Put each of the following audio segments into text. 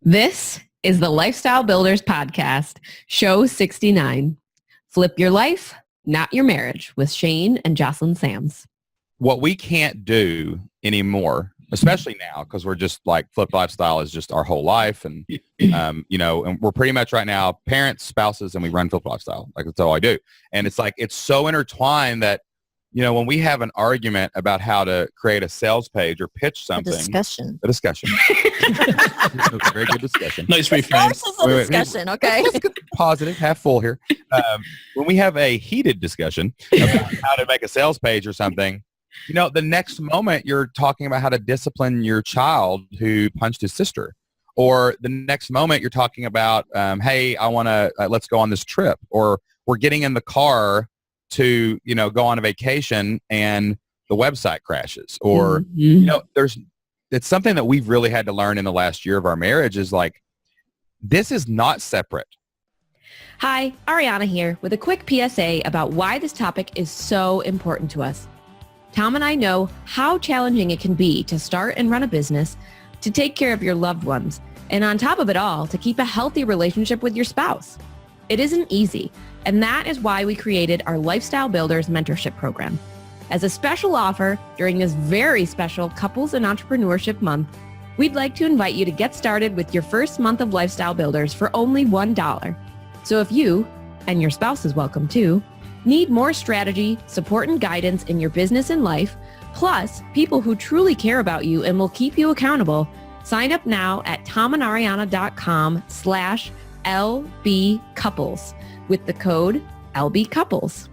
This is the Lifestyle Builders Podcast, show 69. Flip your life, not your marriage, with Shane and Jocelyn Sams. What we can't do anymore, especially now, because we're just like Flipped Lifestyle is just our whole life. And, and we're pretty much right now parents, spouses, and we run Flipped Lifestyle. Like that's all I do. And it's like, it's so intertwined that, when we have an argument about how to create a sales page or pitch something. A discussion. A very good discussion. Nice reframe. Discussion, okay. Positive, half full here. When we have a heated discussion about how to make a sales page or something, the next moment you're talking about how to discipline your child who punched his sister. Or the next moment you're talking about, hey, I want to, let's go on this trip. Or we're getting in the car to, go on a vacation and the website crashes. Or, it's something that we've really had to learn in the last year of our marriage is like, this is not separate. Hi, Ariana here with a quick PSA about why this topic is so important to us. Tom and I know how challenging it can be to start and run a business, to take care of your loved ones, and on top of it all, to keep a healthy relationship with your spouse. It isn't easy, and that is why we created our Lifestyle Builders Mentorship Program. As a special offer during this very special Couples and Entrepreneurship Month, we'd like to invite you to get started with your first month of Lifestyle Builders for only $1. So if you, and your spouse is welcome too, need more strategy, support, and guidance in your business and life, plus people who truly care about you and will keep you accountable, sign up now at tomandariana.com/LBcouples with the code LBcouples.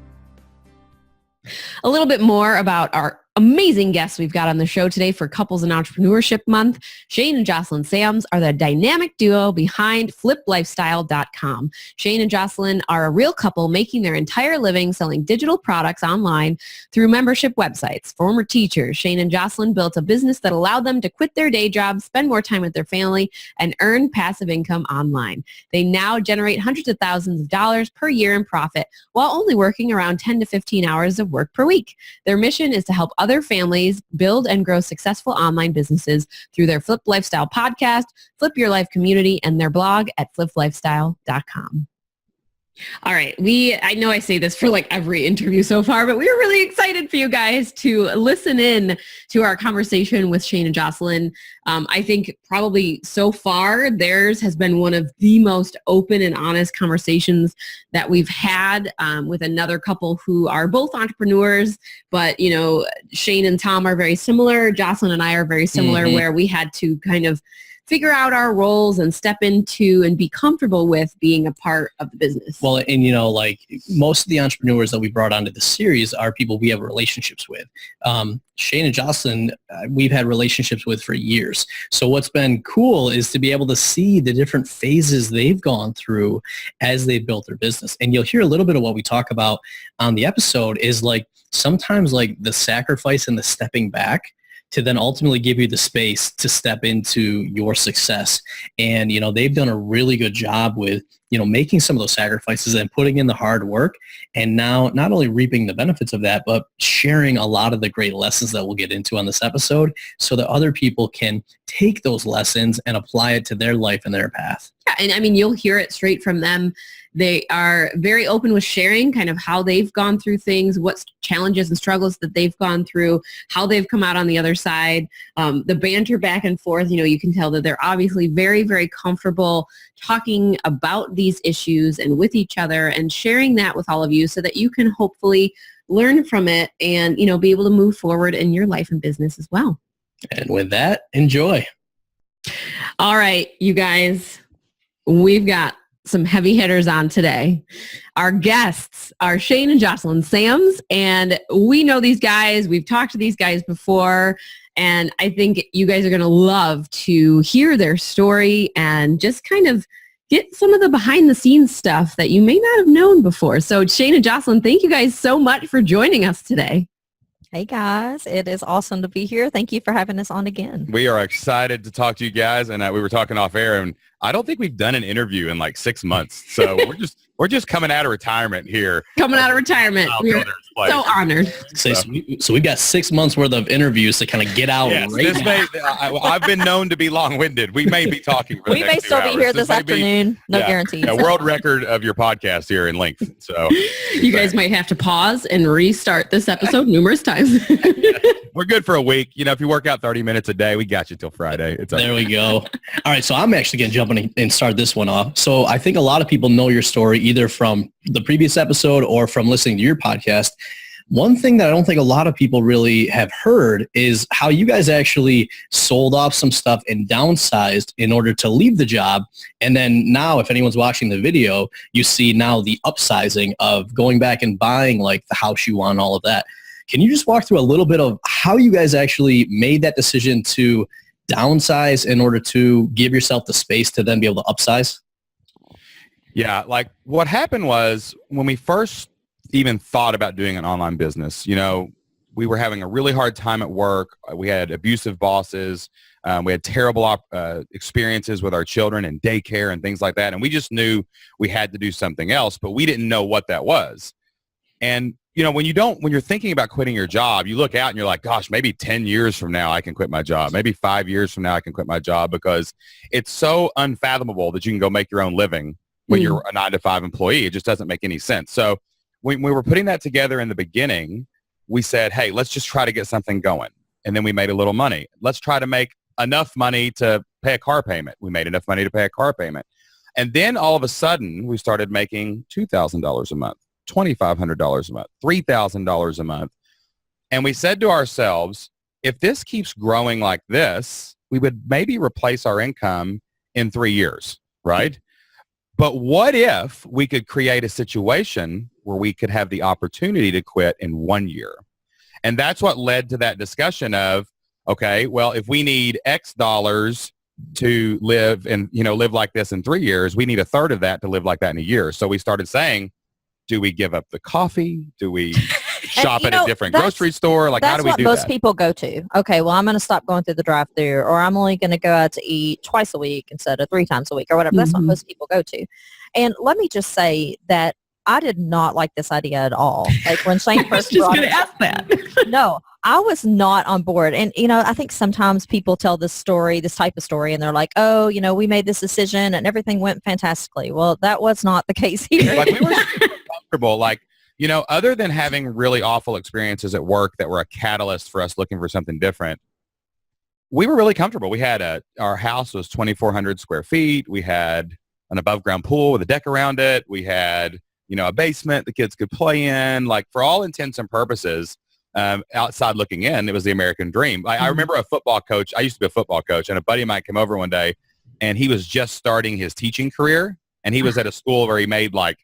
A little bit more about our amazing guests we've got on the show today for Couples and Entrepreneurship Month. Shane and Jocelyn Sams are the dynamic duo behind FlippedLifestyle.com. Shane and Jocelyn are a real couple making their entire living selling digital products online through membership websites. Former teachers, Shane and Jocelyn built a business that allowed them to quit their day jobs, spend more time with their family, and earn passive income online. They now generate hundreds of thousands of dollars per year in profit while only working around 10 to 15 hours of work per week. Their mission is to help other families build and grow successful online businesses through their Flip Lifestyle podcast, Flip Your Life community, and their blog at fliplifestyle.com. All right. I know I say this for like every interview so far, but we are really excited for you guys to listen in to our conversation with Shane and Jocelyn. I think probably so far theirs has been one of the most open and honest conversations that we've had with another couple who are both entrepreneurs, but Shane and Tom are very similar. Jocelyn and I are very similar, where we had to kind of figure out our roles and step into and be comfortable with being a part of the business. Well, and most of the entrepreneurs that we brought onto the series are people we have relationships with. Shane and Jocelyn, we've had relationships with for years. So what's been cool is to be able to see the different phases they've gone through as they've built their business. And you'll hear a little bit of what we talk about on the episode is like sometimes like the sacrifice and the stepping back to then ultimately give you the space to step into your success. And, they've done a really good job with, making some of those sacrifices and putting in the hard work. And now not only reaping the benefits of that, but sharing a lot of the great lessons that we'll get into on this episode so that other people can take those lessons and apply it to their life and their path. Yeah, and I mean, you'll hear it straight from them. They are very open with sharing kind of how they've gone through things, what challenges and struggles that they've gone through, how they've come out on the other side. The banter back and forth, you can tell that they're obviously very, very comfortable talking about these issues and with each other and sharing that with all of you so that you can hopefully learn from it and, be able to move forward in your life and business as well. And with that, enjoy. All right, you guys, we've got some heavy hitters on today. Our guests are Shane and Jocelyn Sams, and we know these guys. We've talked to these guys before, and I think you guys are going to love to hear their story and just kind of get some of the behind the scenes stuff that you may not have known before. So Shane and Jocelyn, thank you guys so much for joining us today. Hey guys, it is awesome to be here. Thank you for having us on again. We are excited to talk to you guys, and we were talking off air, and I don't think we've done an interview in like 6 months. So We're just coming out of retirement here. Coming out of retirement. Child We're Builder's Place. so honored. So we've got 6 months worth of interviews to kind of get out Yes, right now. I've been known to be long-winded. We may be talking for the We next may 2 still be hours. here this may be- afternoon. No yeah, guarantees. yeah, world record of your podcast here in length. So You guys might have to pause and restart this episode numerous times. we're good for a week. You know, if you work out 30 minutes a day, we got you till Friday. It's There we go. All right, so I'm actually going to jump in and start this one off. So I think a lot of people know your story either from the previous episode or from listening to your podcast. One thing that I don't think a lot of people really have heard is how you guys actually sold off some stuff and downsized in order to leave the job. And then now, if anyone's watching the video, you see now the upsizing of going back and buying like the house you want, all of that. Can you just walk through a little bit of how you guys actually made that decision to downsize in order to give yourself the space to then be able to upsize? Yeah, like what happened was when we first even thought about doing an online business, you know, we were having a really hard time at work. We had abusive bosses. We had terrible experiences with our children in daycare and things like that. And we just knew we had to do something else, but we didn't know what that was. And, you know, when you're thinking about quitting your job, you look out and you're like, gosh, maybe 10 years from now I can quit my job. Maybe 5 years from now I can quit my job, because it's so unfathomable that you can go make your own living when you're a 9-to-5 employee. It just doesn't make any sense. So when we were putting that together in the beginning, we said, hey, let's just try to get something going. And then we made a little money. Let's try to make enough money to pay a car payment. We made enough money to pay a car payment. And then all of a sudden, we started making $2,000 a month, $2,500 a month, $3,000 a month. And we said to ourselves, if this keeps growing like this, we would maybe replace our income in 3 years, right? But what if we could create a situation where we could have the opportunity to quit in 1 year? And that's what led to that discussion of, okay, well, if we need X dollars to live and, you know, live like this in 3 years, we need a third of that to live like that in a year. So we started saying, do we give up the coffee? Do we shop at a different grocery store? Like, how do we do that? That's what most people go to. Okay, well, I'm going to stop going through the drive-thru, or I'm only going to go out to eat twice a week instead of 3 times a week or whatever. That's what most people go to. And let me just say that I did not like this idea at all. Like when Shane first brought it up, no, I was not on board. And, you know, I think sometimes people tell this story, this type of story, and they're like, oh, you know, we made this decision and everything went fantastically. Well, that was not the case here. Like, we were comfortable. Like, you know, other than having really awful experiences at work that were a catalyst for us looking for something different, we were really comfortable. We had our house was 2,400 square feet. We had an above ground pool with a deck around it. We had, you know, a basement the kids could play in. Like, for all intents and purposes, outside looking in, it was the American dream. I remember a football coach. I used to be a football coach, and a buddy of mine came over one day, and he was just starting his teaching career, and he was at a school where he made like,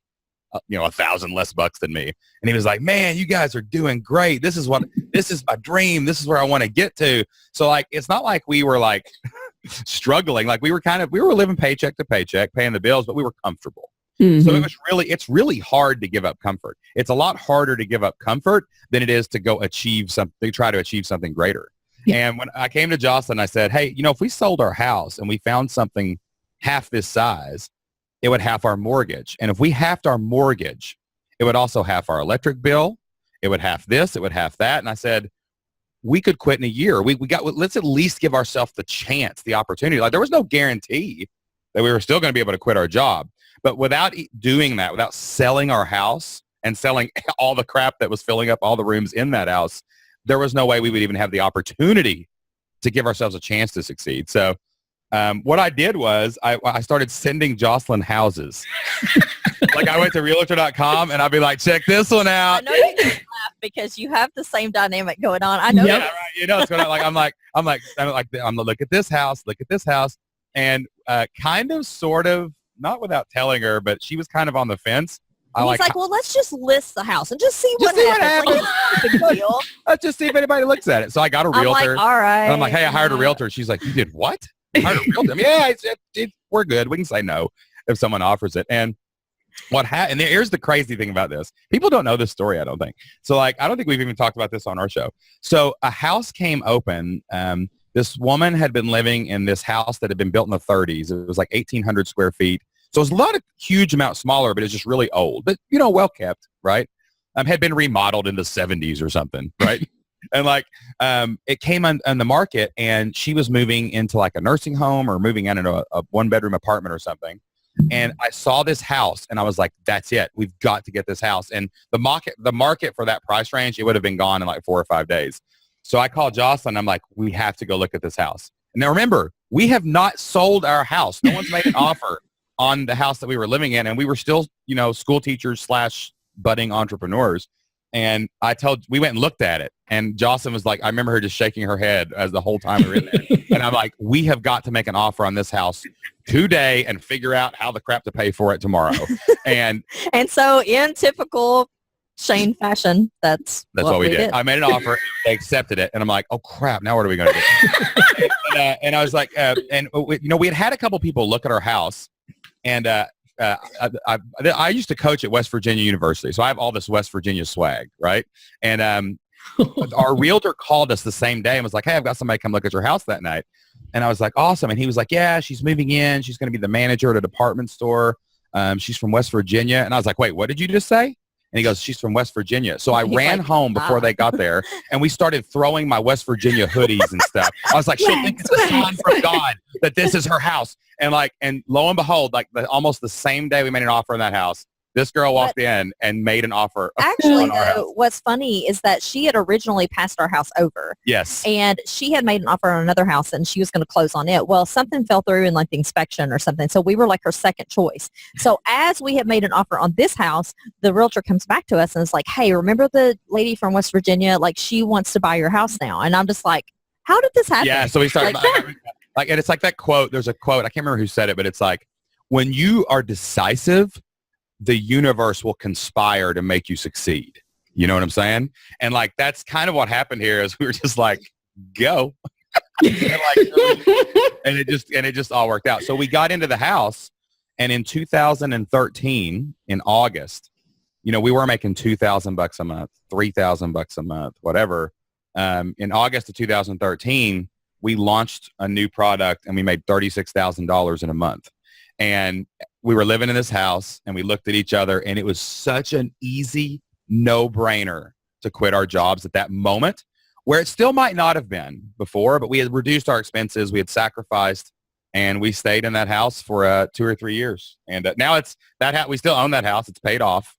you know, $1,000 less bucks than me. And he was like, man, you guys are doing great. This is my dream. This is where I want to get to. So like, it's not like we were like struggling. Like, we were living paycheck to paycheck, paying the bills, but we were comfortable. So it's really hard to give up comfort. It's a lot harder to give up comfort than it is to go try to achieve something greater. Yeah. And when I came to Jocelyn, I said, hey, you know, if we sold our house and we found something half this size, it would half our mortgage. And if we halved our mortgage, it would also half our electric bill. It would half this, it would half that. And I said, we could quit in a year. Let's at least give ourselves the chance, the opportunity. Like, there was no guarantee that we were still going to be able to quit our job. But without doing that, without selling our house and selling all the crap that was filling up all the rooms in that house, there was no way we would even have the opportunity to give ourselves a chance to succeed. So what I did was I started sending Jocelyn houses. Like, I went to realtor.com and I'd be like, check this one out. I know you can laugh because you have the same dynamic going on. I know. Yeah, right. You know, it's going on. Like, I'm look at this house, and kind of, sort of, not without telling her, but she was kind of on the fence. He's like, well, let's just list the house and just see what happens. Like, it's not a big deal. Let's just see if anybody looks at it. So I got a realtor. I'm like, all right. And I'm like, hey, I hired a realtor. She's like, you did what? I hired a realtor? Yeah, we're good. We can say no if someone offers it. And and here's the crazy thing about this. People don't know this story, I don't think. So like, I don't think we've even talked about this on our show. So a house came open. This woman had been living in this house that had been built in the 30s. It was like 1,800 square feet. So it was a lot of huge amount smaller, but it's just really old, but well kept, right? Had been remodeled in the 70s or something, right? And like, it came on the market, and she was moving into like a nursing home or moving into a one-bedroom apartment or something. And I saw this house, and I was like, that's it. We've got to get this house. And the market for that price range, it would have been gone in like 4 or 5 days. So I called Jocelyn. I'm like, we have to go look at this house. And now remember, we have not sold our house. No one's made an offer on the house that we were living in. And we were still, school teachers / budding entrepreneurs. And we went and looked at it. And Jocelyn was like, I remember her just shaking her head as the whole time we were in there. And I'm like, we have got to make an offer on this house today and figure out how the crap to pay for it tomorrow. And so in typical Shane fashion, that's what we did. I made an offer. They accepted it. And I'm like, oh crap, now what are we going to do? and I was like, we had a couple people look at our house, and I used to coach at West Virginia University, so I have all this West Virginia swag, right? And our realtor called us the same day and was like, hey, I've got somebody come look at your house that night. And I was like, awesome. And he was like, yeah, she's moving in. She's going to be the manager at a department store. She's from West Virginia. And I was like, wait, what did you just say? And he goes, she's from West Virginia. So I ran home before they got there, and we started throwing my West Virginia hoodies and stuff. I was like, she'll think it's a sign from God that this is her house. And lo and behold, almost the same day we made an offer on that house, this girl walked in and made an offer. Actually, on our house. What's funny is that she had originally passed our house over. Yes. And she had made an offer on another house, and she was going to close on it. Well, something fell through in like the inspection or something. So we were like her second choice. So as we had made an offer on this house, the realtor comes back to us and is like, hey, remember the lady from West Virginia? Like, she wants to buy your house now. And I'm just like, how did this happen? Yeah. So we started and it's like that quote. There's a quote. I can't remember who said it, but it's like, when you are decisive, the universe will conspire to make you succeed. You know what I'm saying? And like, that's kind of what happened here, is we were just like, go. and it just all worked out. So we got into the house, and in 2013, in August, we were making $2,000 a month, $3,000 a month, whatever. In August of 2013, we launched a new product, and we made $36,000 in a month. And we were living in this house, and we looked at each other, and it was such an easy no-brainer to quit our jobs at that moment, where it still might not have been before, but we had reduced our expenses, we had sacrificed, and we stayed in that house for 2 or 3 years. And now it's that we still own that house. It's paid off.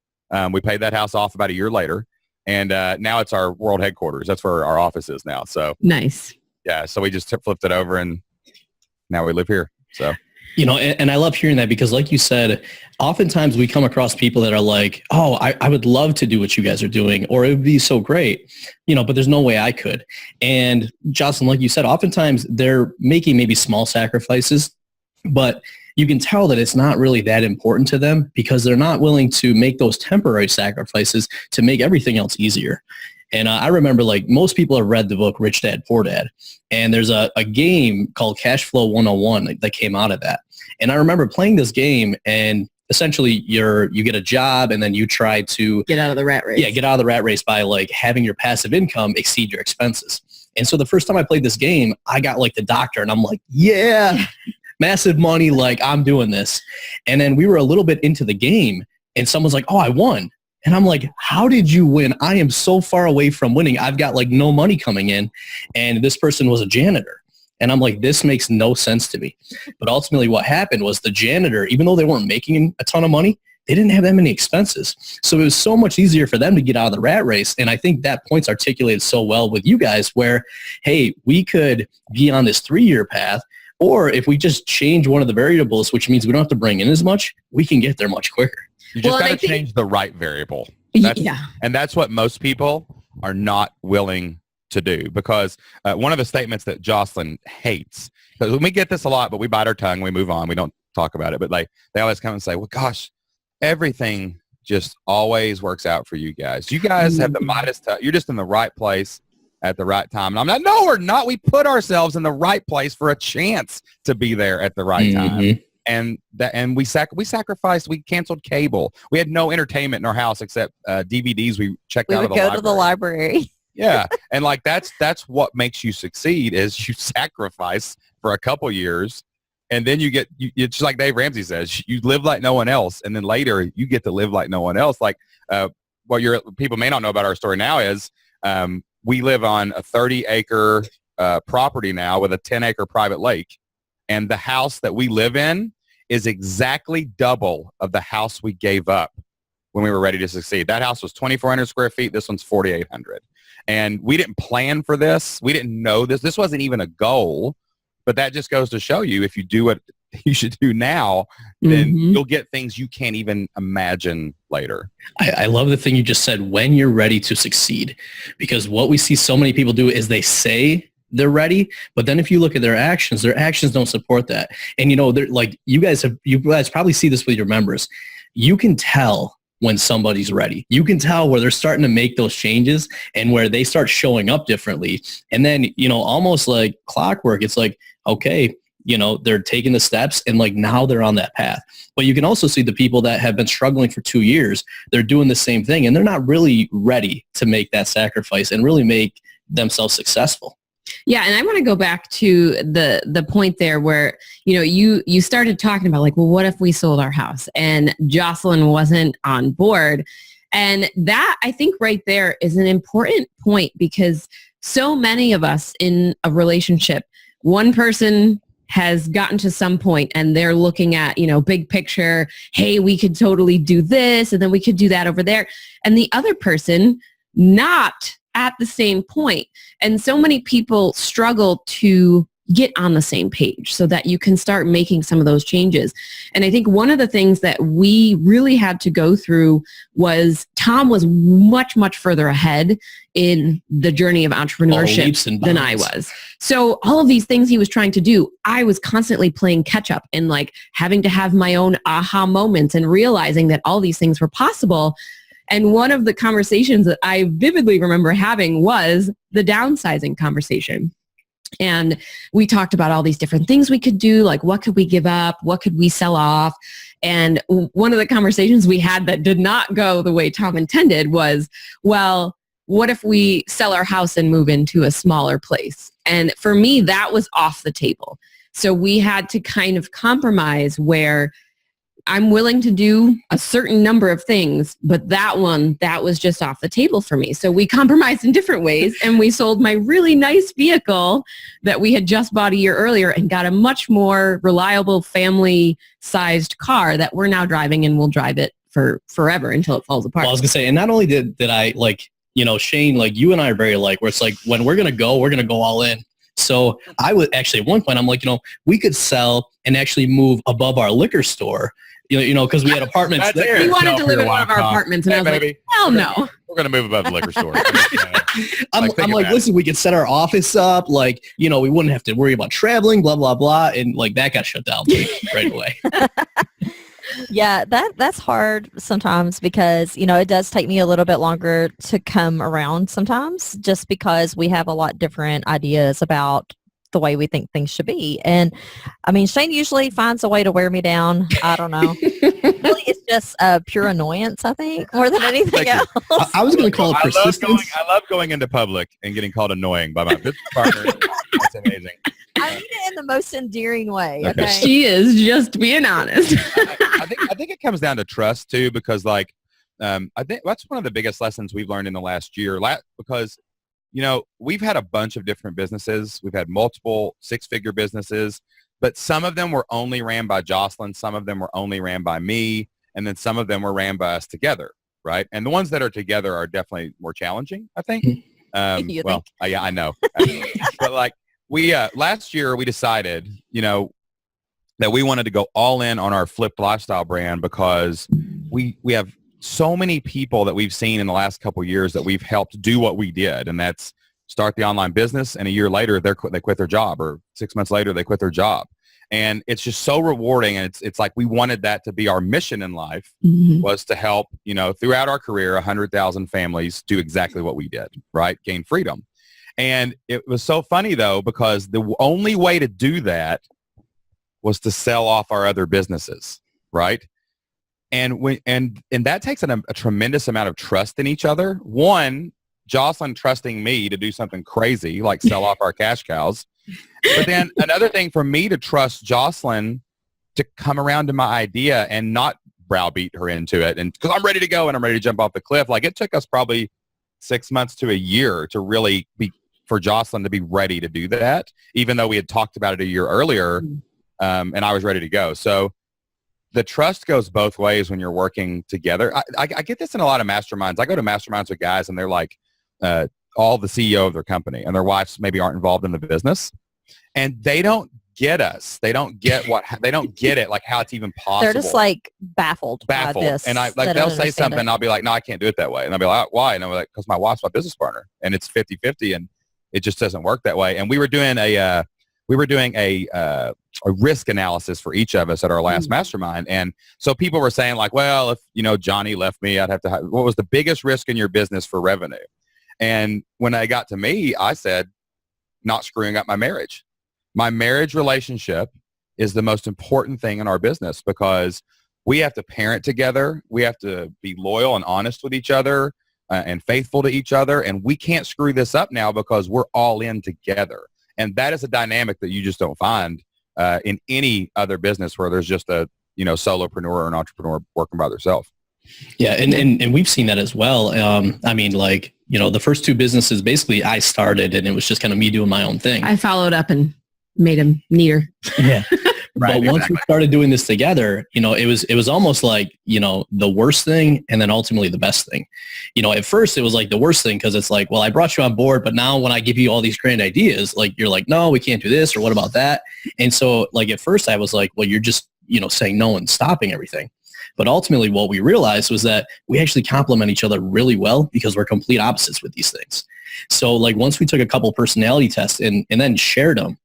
We paid that house off about a year later, and now it's our world headquarters. That's where our office is now. So nice. Yeah. So we just flipped it over, and now we live here. So. And I love hearing that, because like you said, oftentimes we come across people that are like, oh, I would love to do what you guys are doing, or it would be so great, but there's no way I could. And Jocelyn, like you said, oftentimes they're making maybe small sacrifices, but you can tell that it's not really that important to them, because they're not willing to make those temporary sacrifices to make everything else easier. And I remember, like, most people have read the book Rich Dad, Poor Dad. And there's a game called Cash Flow 101 that came out of that. And I remember playing this game, and essentially you get a job, and then you try to get out of the rat race. Yeah, get out of the rat race by like having your passive income exceed your expenses. And so the first time I played this game, I got like the doctor, and I'm like, yeah, massive money, like I'm doing this. And then we were a little bit into the game, and someone's like, oh, I won. And I'm like, how did you win? I am so far away from winning. I've got like no money coming in. And this person was a janitor. And I'm like, this makes no sense to me. But ultimately what happened was the janitor, even though they weren't making a ton of money, they didn't have that many expenses. So it was so much easier for them to get out of the rat race. And I think that point's articulated so well with you guys, where, hey, we could be on this 3-year path, or if we just change one of the variables, which means we don't have to bring in as much, we can get there much quicker. You just got to change the right variable. And that's what most people are not willing to do, because one of the statements that Jocelyn hates, because we get this a lot, but we bite our tongue, we move on, we don't talk about it, but like they always come and say, well, gosh, everything just always works out for you guys. You guys have the Midas touch. You're just in the right place at the right time. And I'm like, no, we're not. We put ourselves in the right place for a chance to be there at the right time. And we sacrificed. We canceled cable. We had no entertainment in our house except DVDs we checked out of the library. We would go to the library. Yeah, and like that's what makes you succeed, is you sacrifice for a couple years, And then it's like Dave Ramsey says, you live like no one else. And then later you get to live like no one else. Like what people may not know about our story now is we live on a 30-acre property now with a 10-acre private lake. And the house that we live in is exactly double of the house we gave up when we were ready to succeed. That house was 2,400 square feet. This one's 4,800. And we didn't plan for this. We didn't know this. This wasn't even a goal. But that just goes to show you, if you do what you should do now, then you'll get things you can't even imagine later. I love the thing you just said, when you're ready to succeed. Because what we see so many people do is they say they're ready, but then if you look at their actions don't support that. And they're like, you guys probably see this with your members. You can tell when somebody's ready. You can tell where they're starting to make those changes and where they start showing up differently. And then, almost like clockwork, it's like, okay, they're taking the steps and like now they're on that path. But you can also see the people that have been struggling for 2 years, they're doing the same thing and they're not really ready to make that sacrifice and really make themselves successful. Yeah, and I want to go back to the point there where, you started talking about like, well, what if we sold our house? And Jocelyn wasn't on board. And that, I think right there is an important point, because so many of us in a relationship, one person has gotten to some point and they're looking at, big picture, hey, we could totally do this and then we could do that over there. And the other person not at the same point. And so many people struggle to get on the same page so that you can start making some of those changes. And I think one of the things that we really had to go through was Tom was much, much further ahead in the journey of entrepreneurship than I was. So all of these things he was trying to do, I was constantly playing catch up and like having to have my own aha moments and realizing that all these things were possible. And one of the conversations that I vividly remember having was the downsizing conversation. And we talked about all these different things we could do, like what could we give up? What could we sell off? And one of the conversations we had that did not go the way Tom intended was, well, what if we sell our house and move into a smaller place? And for me, that was off the table. So we had to kind of compromise where I'm willing to do a certain number of things, but that was just off the table for me. So we compromised in different ways, and we sold my really nice vehicle that we had just bought a year earlier and got a much more reliable family-sized car that we're now driving, and we'll drive it for forever until it falls apart. Well, I was going to say, and not only did I, like, Shane, like you and I are very alike, where it's like when we're going to go all in. So I would actually, at one point, I'm like, we could sell and actually move above our liquor store. Because we had apartments there. We wanted to live in one of our apartments, and I was like, hell no. We're going to move above the liquor store. I'm like, listen, we could set our office up. Like, we wouldn't have to worry about traveling, blah, blah, blah. And like that got shut down right away. Yeah, that's hard sometimes because, it does take me a little bit longer to come around sometimes just because we have a lot different ideas about the way we think things should be. And I mean, Shane usually finds a way to wear me down. I don't know. Really, it's just pure annoyance, I think, more than anything else. I was going to call it persistence. I love going into public and getting called annoying by my business partner. That's amazing. I mean it in the most endearing way. Okay. She is just being honest. I think it comes down to trust too, because I think that's one of the biggest lessons we've learned in the last year, because we've had a bunch of different businesses. We've had multiple six-figure businesses, but some of them were only ran by Jocelyn. Some of them were only ran by me. And then some of them were ran by us together, right? And the ones that are together are definitely more challenging, I think. Yeah, I know. But like last year we decided, that we wanted to go all in on our Flipped Lifestyle brand because we have so many people that we've seen in the last couple of years that we've helped do what we did, and that's start the online business, and a year later they quit their job, or 6 months later they quit their job. And it's just so rewarding, and it's like we wanted that to be our mission in life, was to help, throughout our career, 100,000 families do exactly what we did, right? Gain freedom. And it was so funny, though, because the only way to do that was to sell off our other businesses, right? And that takes a tremendous amount of trust in each other. One, Jocelyn trusting me to do something crazy like sell off our cash cows, But then another thing for me to trust Jocelyn to come around to my idea and not browbeat her into it, and because I'm ready to go and I'm ready to jump off the cliff. Like it took us probably 6 months to a year to really for Jocelyn to be ready to do that, even though we had talked about it a year earlier, and I was ready to go. So the trust goes both ways when you're working together. I get this in a lot of masterminds. I go to masterminds with guys and they're like all the CEO of their company and their wives maybe aren't involved in the business, and they don't get us. They don't get they don't get it, like how it's even possible. They're just like baffled by this. And they'll say something and I'll be like, no, I can't do it that way. And I'll be like, why? And I'm like, because my wife's my business partner and it's 50-50 and it just doesn't work that way. And we were doing a risk analysis for each of us at our last mastermind. And so people were saying like, well, if, Johnny left me, I'd have to what was the biggest risk in your business for revenue? And when I got to me, I said, not screwing up my marriage. My marriage relationship is the most important thing in our business because we have to parent together. We have to be loyal and honest with each other and faithful to each other. And we can't screw this up now because we're all in together. And that is a dynamic that you just don't find in any other business where there's just a, solopreneur or an entrepreneur working by themselves. Yeah. And we've seen that as well. The first two businesses, basically I started and it was just kind of me doing my own thing. I followed up and made him neater. Yeah. Right, but once we started doing this together, it was almost like, the worst thing and then ultimately the best thing. At first it was like the worst thing because it's like, well, I brought you on board, but now when I give you all these grand ideas, like you're like, no, we can't do this or what about that? And so like at first I was like, well, you're just, saying no and stopping everything. But ultimately what we realized was that we actually complement each other really well because we're complete opposites with these things. So like once we took a couple personality tests and then shared them,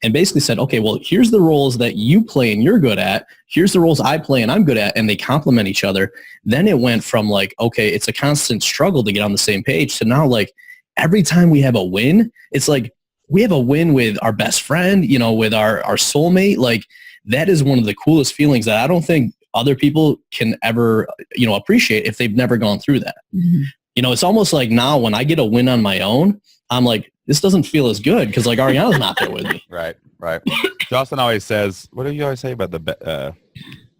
and basically said, okay, well, here's the roles that you play and you're good at. Here's the roles I play and I'm good at, and they complement each other. Then it went from like, okay, it's a constant struggle to get on the same page to now like every time we have a win, it's like we have a win with our best friend, with our soulmate. Like that is one of the coolest feelings that I don't think other people can ever, appreciate if they've never gone through that. Mm-hmm. It's almost like now when I get a win on my own, I'm like, this doesn't feel as good because like Ariana's not there with me. Right. Jocelyn always says, what do you always say about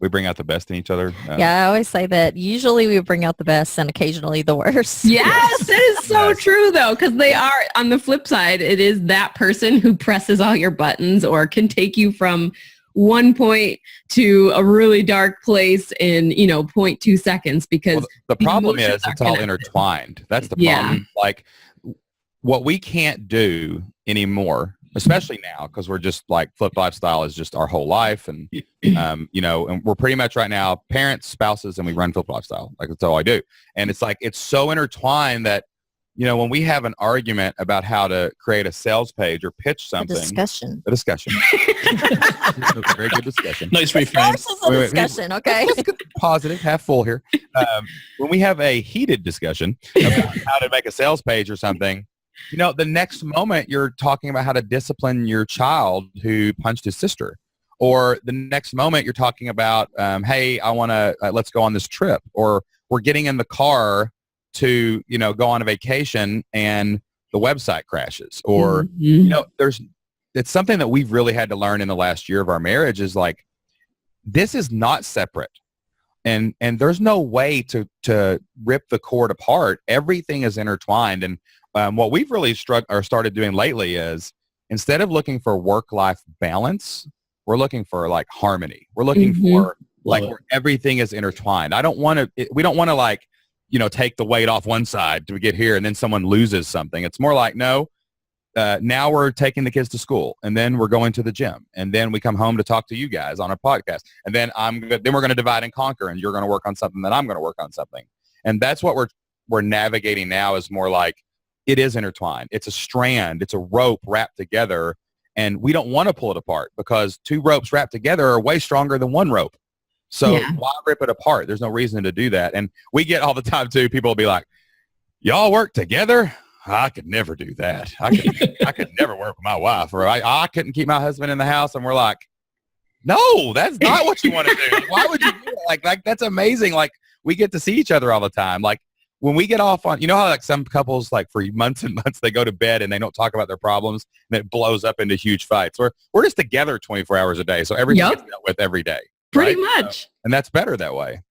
we bring out the best in each other? Yeah, I always say that usually we bring out the best and occasionally the worst. Yes, that is so true though, because they are, on the flip side, it is that person who presses all your buttons or can take you from one point to a really dark place in, 0.2 seconds because the problem is it's all intertwined. That's the problem. Like what we can't do anymore, especially now, because we're just like Flipped Lifestyle is just our whole life. And, and we're pretty much right now parents, spouses, and we run Flipped Lifestyle. Like that's all I do. And it's like, it's so intertwined that, when we have an argument about how to create a sales page or pitch something. A discussion. Very good discussion. Nice reframe. Discussion, okay. Let's get positive, half full here. When we have a heated discussion about how to make a sales page or something, the next moment you're talking about how to discipline your child who punched his sister. Or the next moment you're talking about, hey, I want to, let's go on this trip. Or we're getting in the car to, go on a vacation and the website crashes. Or, it's something that we've really had to learn in the last year of our marriage is like, this is not separate. And there's no way to rip the cord apart. Everything is intertwined. And what we've really started doing lately is instead of looking for work-life balance, we're looking for like harmony. We're looking for like where everything is intertwined. We don't want to like, take the weight off one side to get here and then someone loses something. It's more like, no, now we're taking the kids to school and then we're going to the gym and then we come home to talk to you guys on a podcast. And then we're going to divide and conquer and you're going to work on something that I'm going to work on something. And that's what we're navigating now is more like it is intertwined. It's a strand. It's a rope wrapped together. And we don't want to pull it apart because two ropes wrapped together are way stronger than one rope. So why rip it apart? There's no reason to do that. And we get all the time too, people will be like, y'all work together? I could never do that. I could never work with my wife, or I couldn't keep my husband in the house. And we're like, no, that's not what you want to do. Why would you do that? Like that's amazing. Like we get to see each other all the time. Like when we get off on, you know how like some couples, like for months and months, they go to bed and they don't talk about their problems and it blows up into huge fights. We're just together 24 hours a day. So everything gets dealt with every day. Pretty right? much. So, and that's better that way.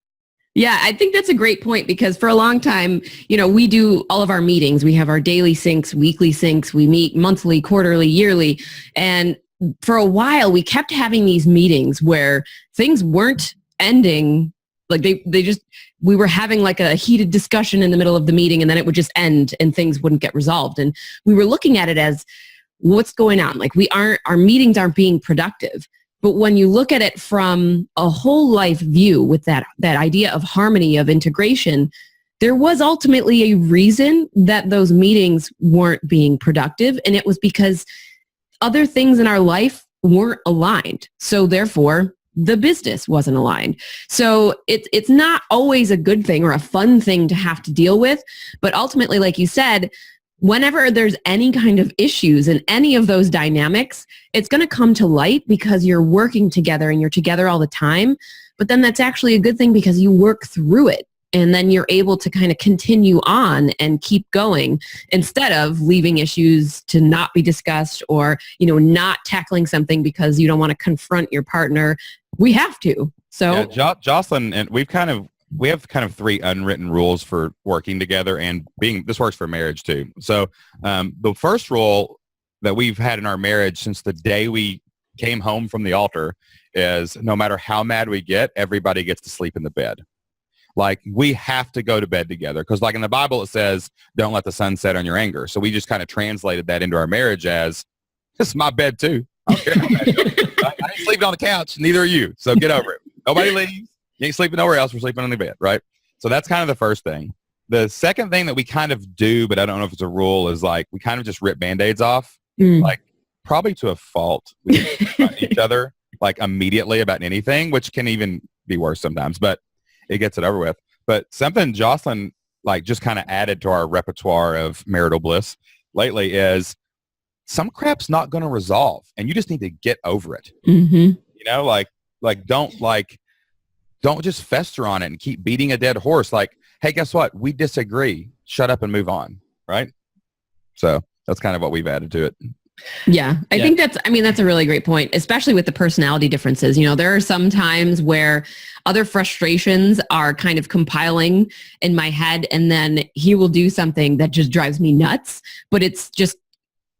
Yeah, I think that's a great point because for a long time, we do all of our meetings. We have our daily syncs, weekly syncs. We meet monthly, quarterly, yearly. And for a while, we kept having these meetings where things weren't ending. Like we were having like a heated discussion in the middle of the meeting and then it would just end and things wouldn't get resolved. And we were looking at it as what's going on? Like our meetings aren't being productive. But when you look at it from a whole life view with that idea of harmony, of integration, there was ultimately a reason that those meetings weren't being productive. And it was because other things in our life weren't aligned. So therefore, the business wasn't aligned. So it's not always a good thing or a fun thing to have to deal with. But ultimately, like you said, whenever there's any kind of issues in any of those dynamics, it's going to come to light because you're working together and you're together all the time. But then that's actually a good thing because you work through it and then you're able to kind of continue on and keep going instead of leaving issues to not be discussed or, not tackling something because you don't want to confront your partner. We have to. So Jocelyn, and we have kind of 3 unwritten rules for working together and this works for marriage too. So the first rule that we've had in our marriage since the day we came home from the altar is no matter how mad we get, everybody gets to sleep in the bed. Like we have to go to bed together because like in the Bible, it says, don't let the sun set on your anger. So we just kind of translated that into our marriage as this is my bed too. I don't care how mad you are. I ain't sleeping on the couch. Neither are you. So get over it. Nobody leaves. You ain't sleeping nowhere else. We're sleeping in the bed, right? So that's kind of the first thing. The second thing that we kind of do, but I don't know if it's a rule, is like we kind of just rip Band-Aids off, like probably to a fault. We confront each other like immediately about anything, which can even be worse sometimes, but it gets it over with. But something Jocelyn like just kind of added to our repertoire of marital bliss lately is some crap's not going to resolve and you just need to get over it. Don't just fester on it and keep beating a dead horse. Like, hey, guess what? We disagree. Shut up and move on. Right? So that's kind of what we've added to it. Yeah, I think that's a really great point, especially with the personality differences. There are some times where other frustrations are kind of compiling in my head and then he will do something that just drives me nuts, but it's just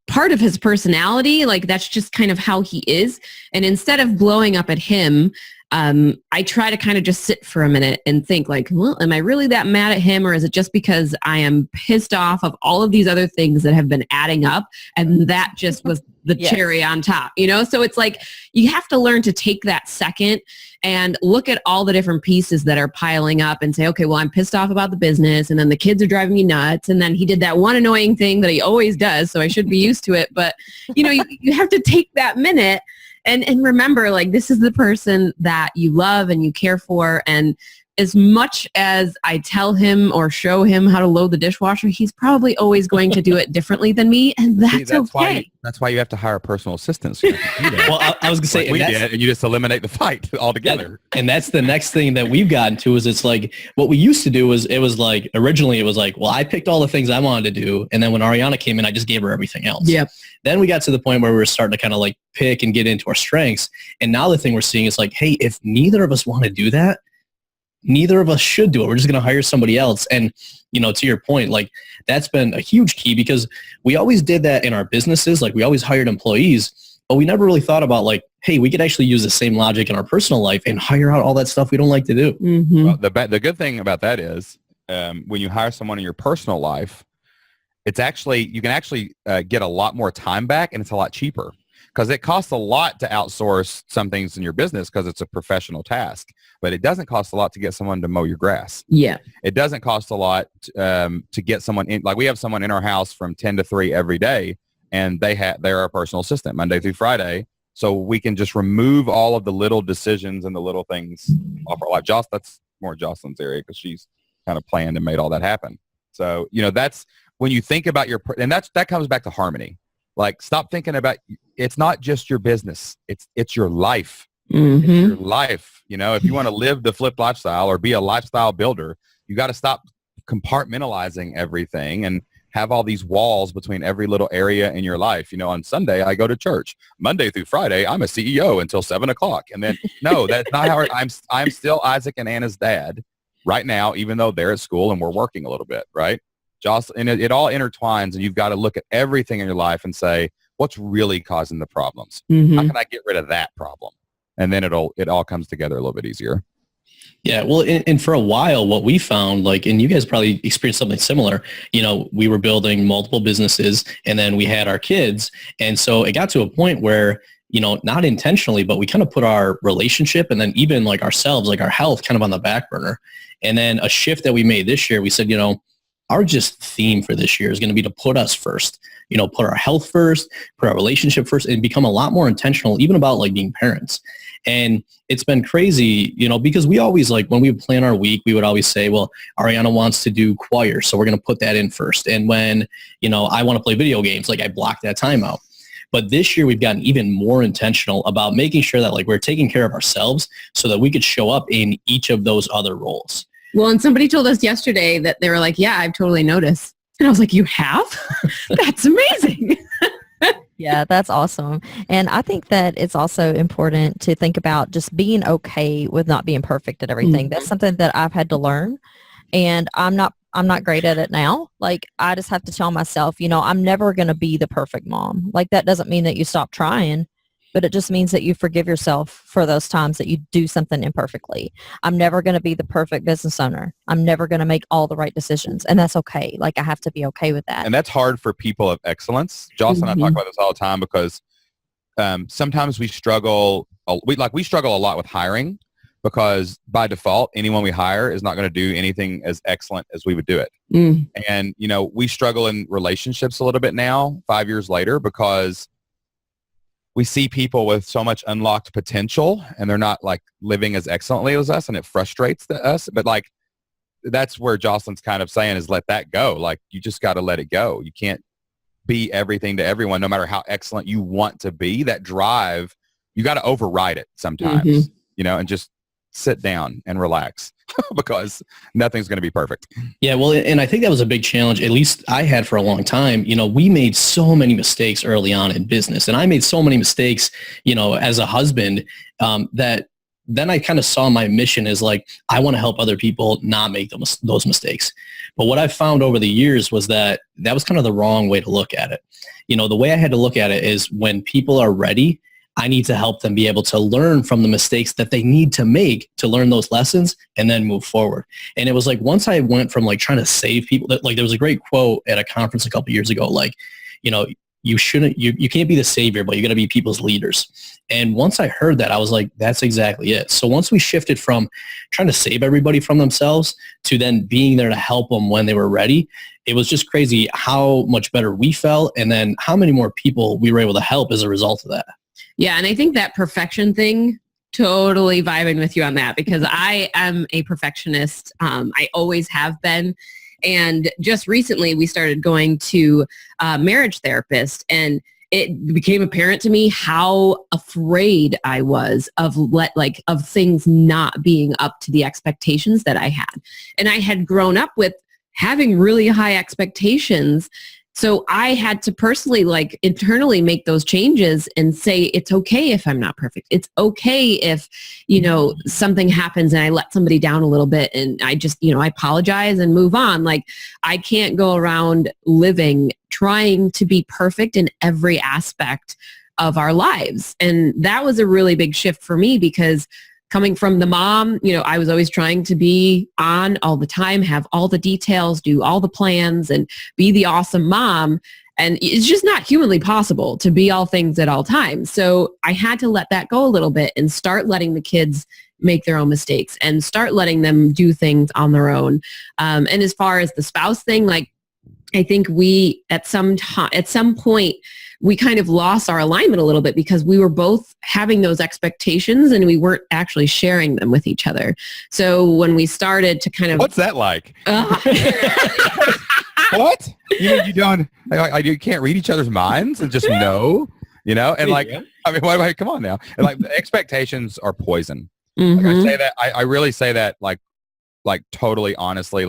part of his personality. Like that's just kind of how he is. And instead of blowing up at him, I try to kind of just sit for a minute and think like, well, am I really that mad at him? Or is it just because I am pissed off of all of these other things that have been adding up? And that just was the cherry on top, So it's like, you have to learn to take that second and look at all the different pieces that are piling up and say, okay, well, I'm pissed off about the business. And then the kids are driving me nuts. And then he did that one annoying thing that he always does. So I should be used to it. But, you have to take that minute and remember, like, this is the person that you love and you care for. And as much as I tell him or show him how to load the dishwasher, he's probably always going to do it differently than me. And that's okay. That's why you have to hire a personal assistant. So you can do that. Well, I was going to say, like we did, and you just eliminate the fight altogether. And that's the next thing that we've gotten to is it's like what we used to do was it was like originally it was like, well, I picked all the things I wanted to do. And then when Ariana came in, I just gave her everything else. Yep. Then we got to the point where we were starting to kind of like pick and get into our strengths. And now the thing we're seeing is like, hey, if neither of us want to do that, neither of us should do it. We're just going to hire somebody else. And, to your point, like that's been a huge key because we always did that in our businesses. Like we always hired employees, but we never really thought about like, hey, we could actually use the same logic in our personal life and hire out all that stuff we don't like to do. Mm-hmm. Well, the good thing about that is when you hire someone in your personal life, it's actually, you can actually get a lot more time back and it's a lot cheaper. Because it costs a lot to outsource some things in your business because it's a professional task. But it doesn't cost a lot to get someone to mow your grass. Yeah. It doesn't cost a lot to get someone in. Like we have someone in our house from 10 to 3 every day, and they're our personal assistant Monday through Friday. So we can just remove all of the little decisions and the little things off our life. That's more Jocelyn's area because she's kind of planned and made all that happen. So, that's when you think about and that comes back to harmony. Like, stop thinking about, it's not just your business. It's your life. Mm-hmm. It's your life. If you want to live the flipped lifestyle or be a lifestyle builder, you got to stop compartmentalizing everything and have all these walls between every little area in your life. On Sunday, I go to church. Monday through Friday, I'm a CEO until 7:00. And then, no, that's not how I'm still Isaac and Anna's dad right now, even though they're at school and we're working a little bit, right? Jocelyn, and it all intertwines, and you've got to look at everything in your life and say, what's really causing the problems? How can I get rid of that problem? And then it all comes together a little bit easier. Yeah, well, and for a while, what we found, and you guys probably experienced something similar, we were building multiple businesses and then we had our kids. And so it got to a point where, not intentionally, but we kind of put our relationship and then even like ourselves, like our health kind of on the back burner. And then a shift that we made this year, we said, our just theme for this year is going to be to put us first, put our health first, put our relationship first, and become a lot more intentional, even about like being parents. And it's been crazy, because we always when we would plan our week, we would always say, well, Ariana wants to do choir, so we're going to put that in first. And when, I want to play video games, I block that time out. But this year we've gotten even more intentional about making sure that we're taking care of ourselves so that we could show up in each of those other roles. Well, and somebody told us yesterday that they were like, yeah, I've totally noticed. And I was like, you have? That's amazing. Yeah, that's awesome. And I think that it's also important to think about just being okay with not being perfect at everything. That's something that I've had to learn, and I'm not great at it now. I just have to tell myself, I'm never going to be the perfect mom. That doesn't mean that you stop trying, but it just means that you forgive yourself for those times that you do something imperfectly. I'm never going to be the perfect business owner. I'm never going to make all the right decisions, and that's okay. I have to be okay with that. And that's hard for people of excellence. Jocelyn and I talk about this all the time because sometimes we struggle. We struggle a lot with hiring because by default, anyone we hire is not going to do anything as excellent as we would do it. And, we struggle in relationships a little bit now, 5 years later, because we see people with so much unlocked potential and they're not living as excellently as us, and it frustrates us. But that's where Jocelyn's kind of saying is let that go. You just got to let it go. You can't be everything to everyone, no matter how excellent you want to be. That drive, you got to override it sometimes, and just sit down and relax because nothing's going to be perfect. Yeah, well, and I think that was a big challenge, at least I had for a long time. We made so many mistakes early on in business, and I made so many mistakes, as a husband, that then I kind of saw my mission as I want to help other people not make those mistakes. But what I found over the years was that was kind of the wrong way to look at it. The way I had to look at it is when people are ready, I need to help them be able to learn from the mistakes that they need to make to learn those lessons and then move forward. And it was once I went from trying to save people, that there was a great quote at a conference a couple of years ago, you can't be the savior, but you got to be people's leaders. And once I heard that, I was like, that's exactly it. So once we shifted from trying to save everybody from themselves to then being there to help them when they were ready, it was just crazy how much better we felt and then how many more people we were able to help as a result of that. Yeah, and I think that perfection thing, totally vibing with you on that, because I am a perfectionist. I always have been. And just recently we started going to a marriage therapist, and it became apparent to me how afraid I was of things not being up to the expectations that I had. And I had grown up with having really high expectations. So I had to personally, internally make those changes and say, it's okay if I'm not perfect. It's okay if, something happens and I let somebody down a little bit and I just, I apologize and move on. I can't go around living trying to be perfect in every aspect of our lives. And that was a really big shift for me because coming from the mom, I was always trying to be on all the time, have all the details, do all the plans, and be the awesome mom. And it's just not humanly possible to be all things at all times. So I had to let that go a little bit and start letting the kids make their own mistakes and start letting them do things on their own. And as far as the spouse thing, I think we, at some point, we kind of lost our alignment a little bit because we were both having those expectations and we weren't actually sharing them with each other. So when we started to kind of... What's that like? What? You don't... you can't read each other's minds and just know, And come on now. And the expectations are poison. I say that, I really say that totally honestly,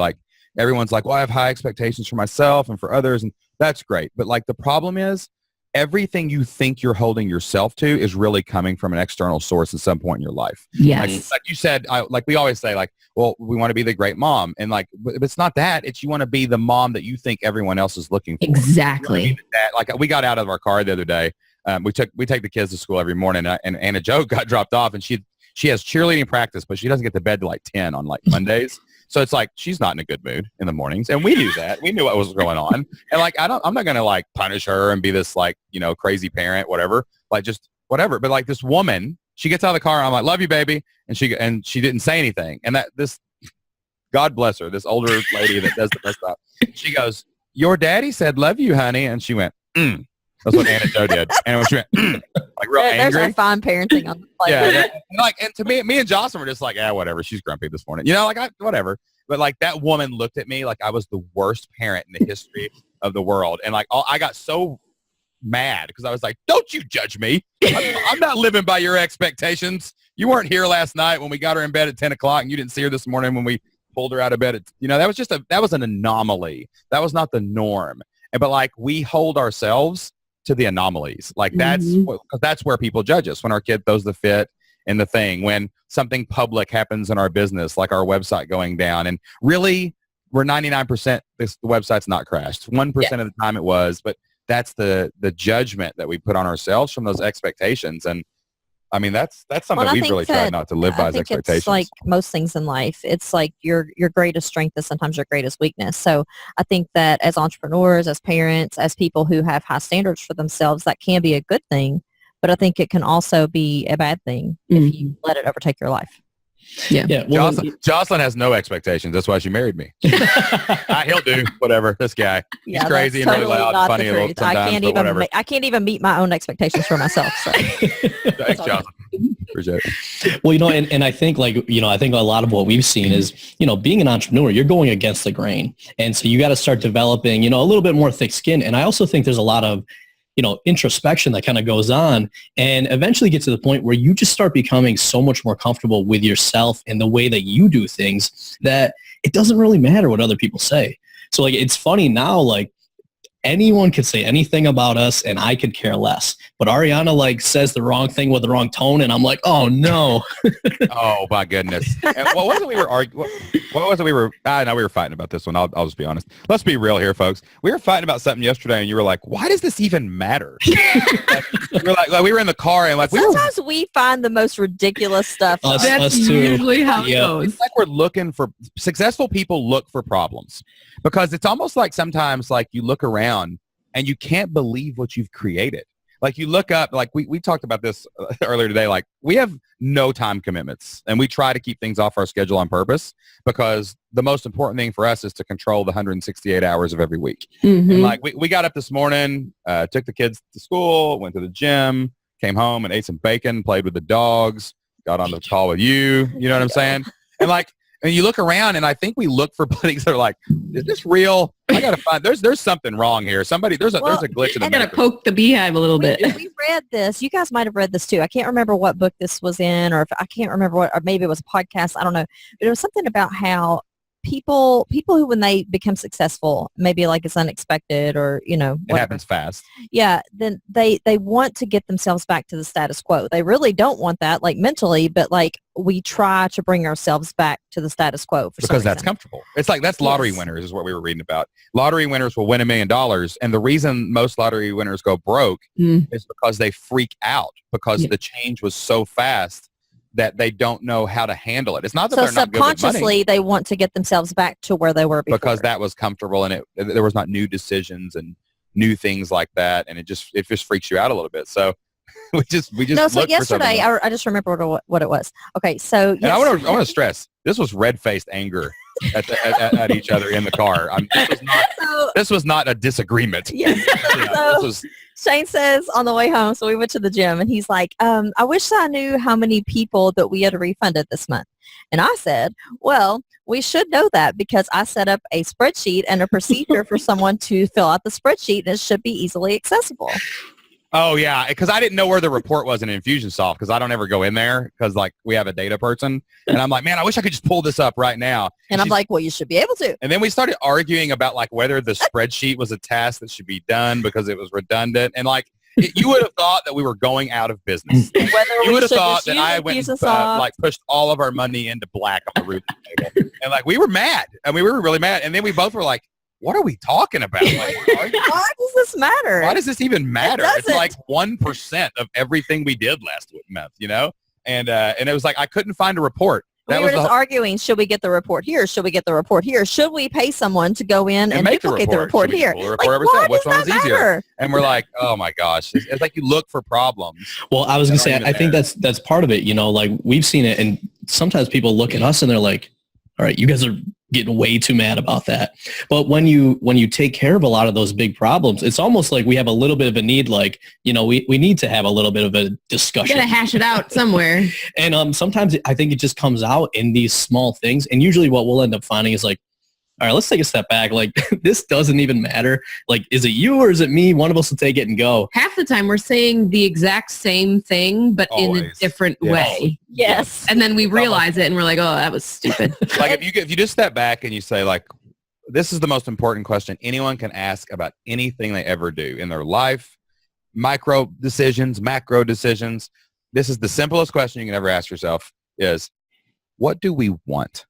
everyone's like, well, I have high expectations for myself and for others, and that's great. But like the problem is everything you think you're holding yourself to is really coming from an external source at some point in your life. Yes. Like you said, like we always say, like, well, we want to be the great mom. And like, but it's not that. It's you want to be the mom that you think everyone else is looking for. Exactly. Like we got out of our car the other day. We take the kids to school every morning, and Anna Jo got dropped off, and she has cheerleading practice, but she doesn't get to bed till like 10 on like Mondays. So it's like she's not in a good mood in the mornings, and we knew that. We knew what was going on, and like I'm not gonna like punish her and be this like crazy parent, whatever. Like just whatever. But like this woman, she gets out of the car, and I'm like, "Love you, baby," and she didn't say anything. And this, God bless her, this older lady that does the best stuff. She goes, "Your daddy said love you, honey," and she went, "Mm." That's what Anna Jo did, and she went like real angry. There's our fine parenting on the plate. Yeah, and to me and Jocelyn were just like, whatever. She's grumpy this morning, whatever. But like that woman looked at me like I was the worst parent in the history of the world, and like I got so mad because I was like, "Don't you judge me? I'm not living by your expectations. You weren't here last night when we got her in bed at 10 o'clock, and you didn't see her this morning when we pulled her out of bed. That was an anomaly. That was not the norm. But like we hold ourselves to the anomalies. Like that's where people judge us, when our kid throws the fit in the thing, when something public happens in our business, like our website going down. And really, we're 99%, the website's not crashed. 1% of the time it was, but that's the judgment that we put on ourselves from those expectations. And I mean, that's something we've really tried not to live by as expectations. It's like most things in life. It's like your greatest strength is sometimes your greatest weakness. So I think that as entrepreneurs, as parents, as people who have high standards for themselves, that can be a good thing. But I think it can also be a bad thing if you let it overtake your life. Yeah. Well, Jocelyn has no expectations. That's why she married me. He'll do whatever. This guy, he's crazy and really loud, and funny a little sometimes. I can't even meet my own expectations for myself. So. Thanks, Jocelyn. Appreciate it. Well, and I think I think a lot of what we've seen is, being an entrepreneur, you're going against the grain. And so you got to start developing, a little bit more thick skin. And I also think there's a lot of, introspection that kind of goes on, and eventually get to the point where you just start becoming so much more comfortable with yourself and the way that you do things that it doesn't really matter what other people say. So like, it's funny now, like anyone could say anything about us and I could care less, but Ariana like says the wrong thing with the wrong tone. And I'm like, oh no. Oh my goodness. And what was it we were arguing? What was it we were, no, we were fighting about this one. I'll just be honest. Let's be real here, folks. We were fighting about something yesterday and you were like, why does this even matter? We were in the car and like, sometimes we find the most ridiculous stuff. That's usually how it goes. It's like we're looking for, successful people look for problems, because it's almost like sometimes like you look around and you can't believe what you've created. Like you look up, like we talked about this earlier today, like we have no time commitments and we try to keep things off our schedule on purpose, because the most important thing for us is to control the 168 hours of every week. Mm-hmm. And like we got up this morning, took the kids to school, went to the gym, came home and ate some bacon, played with the dogs, got on the call with you. You know what I'm saying? And like, and you look around and I think we look for things that are like, is this real? I got to find, there's something wrong here. There's a glitch in the I'm going to poke the beehive a little bit. We read this. You guys might have read this too. I can't remember what book this was in, or if I can't remember what, or maybe it was a podcast. I don't know. But it was something about how people who, when they become successful, maybe like it's unexpected or, whatever. It happens fast. Yeah. Then they want to get themselves back to the status quo. They really don't want that, like mentally, but like we try to bring ourselves back to the status quo because that's comfortable. It's like, that's lottery winners is what we were reading about. Lottery winners will win $1 million. And the reason most lottery winners go broke is because they freak out, because the change was so fast that they don't know how to handle it. It's not that they're not good with money. So subconsciously, they want to get themselves back to where they were before. Because that was comfortable and there was not new decisions and new things like that. And it just freaks you out a little bit. So we just so yesterday, I just remember what it was. Okay, so and I want to stress, this was red-faced anger at each other in the car. This was not a disagreement. Yes. Shane says on the way home, so we went to the gym, and he's like, I wish I knew how many people that we had refunded this month. And I said, well, we should know that because I set up a spreadsheet and a procedure for someone to fill out the spreadsheet, and it should be easily accessible. Oh yeah, because I didn't know where the report was in Infusionsoft because I don't ever go in there because like we have a data person and I'm like, man, I wish I could just pull this up right now. And I'm like, well, you should be able to. And then we started arguing about like whether the spreadsheet was a task that should be done because it was redundant and like you would have thought that we were going out of business. You would have thought that I went and, like pushed all of our money into black on the root table and like we were mad. I mean, we were really mad. And then we both were like, what are we talking about? Like, why does this matter? Why does this even matter? It's doesn't. like 1% of everything we did last month, you know? And it was like, I couldn't find a report. We were just arguing, should we get the report here? Should we get the report here? Should we pay someone to go in and duplicate the report here? Which one was easier? And we're like, oh my gosh. It's like you look for problems. Well, I was going to say, I think that's part of it. You know, like we've seen it and sometimes people look at us and they're like, all right, you guys are getting way too mad about that. But when you take care of a lot of those big problems, it's almost like we have a little bit of a need, like, you know, we need to have a little bit of a discussion. You gotta hash it out somewhere. And sometimes I think it just comes out in these small things. And usually what we'll end up finding is like, all right, let's take a step back. Like, this doesn't even matter. Like, is it you or is it me? One of us will take it and go. Half the time we're saying the exact same thing, but Always. in a different way. Yes. And then we realize it and we're like, oh, that was stupid. Like if you just step back and you say like, this is the most important question anyone can ask about anything they ever do in their life, micro decisions, macro decisions. This is the simplest question you can ever ask yourself is, what do we want?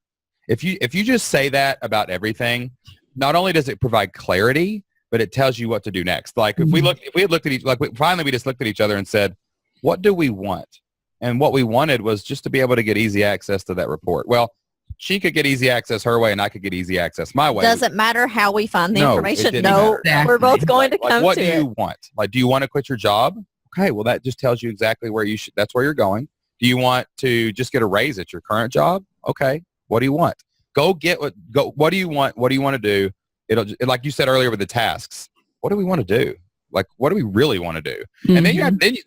If you just say that about everything, not only does it provide clarity, but it tells you what to do next. Like if we had looked at we just looked at each other and said, what do we want? And what we wanted was just to be able to get easy access to that report. Well, she could get easy access her way and I could get easy access my way. Doesn't matter how we find the information. No, we're both going to come what to do it. you want? Like, do you want to quit your job? Okay, well, that just tells you exactly where that's where you're going. Do you want to just get a raise at your current job? Okay. What do you want? What do you want? What do you want to do? Like you said earlier with the tasks, what do we want to do? Like, what do we really want to do? Mm-hmm. And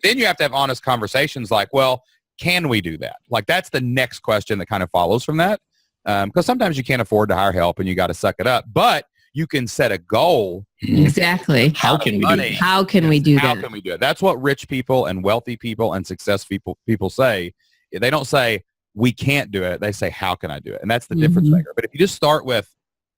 then you have to have honest conversations like, well, can we do that? Like, that's the next question that kind of follows from that. Because sometimes you can't afford to hire help and you got to suck it up, but you can set a goal. Exactly. How can we do that? How can we do that? How can we do it? That's what rich people and wealthy people and success people say. They don't say, we can't do it. They say, how can I do it? And that's the difference maker. But if you just start with,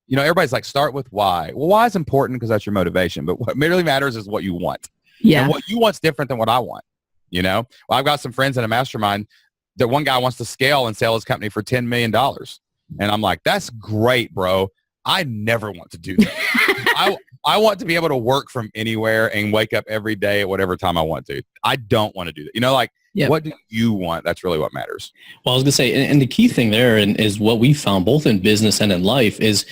you know, everybody's like, start with why. Well, why is important because that's your motivation. But what really matters is what you want. Yeah. And what you want's different than what I want. You know, well, I've got some friends in a mastermind that one guy wants to scale and sell his company for $10 million. And I'm like, that's great, bro. I never want to do that. I want to be able to work from anywhere and wake up every day at whatever time I want to. I don't want to do that. You know, like, what do you want? That's really what matters. Well, I was going to say, and the key thing there is what we found both in business and in life is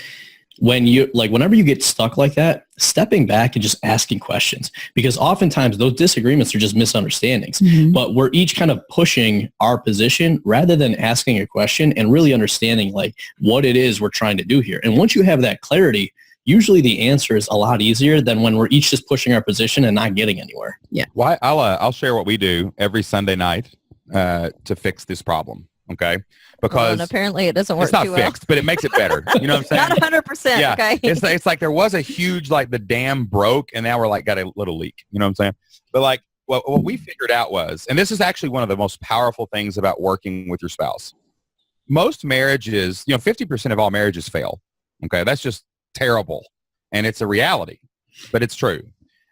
whenever you get stuck like that, stepping back and just asking questions, because oftentimes those disagreements are just misunderstandings, but we're each kind of pushing our position rather than asking a question and really understanding like what it is we're trying to do here. And once you have that clarity, usually the answer is a lot easier than when we're each just pushing our position and not getting anywhere. Yeah. Well, I'll share what we do every Sunday night to fix this problem. Okay. Because apparently it doesn't work. It's not too fixed, but it makes it better. You know what I'm saying? Not 100%. Yeah. Okay. It's like there was a huge, like the dam broke and now we're like got a little leak. You know what I'm saying? But like what we figured out was, and this is actually one of the most powerful things about working with your spouse. Most marriages, 50% of all marriages fail. Okay. That's just terrible. And it's a reality, but it's true.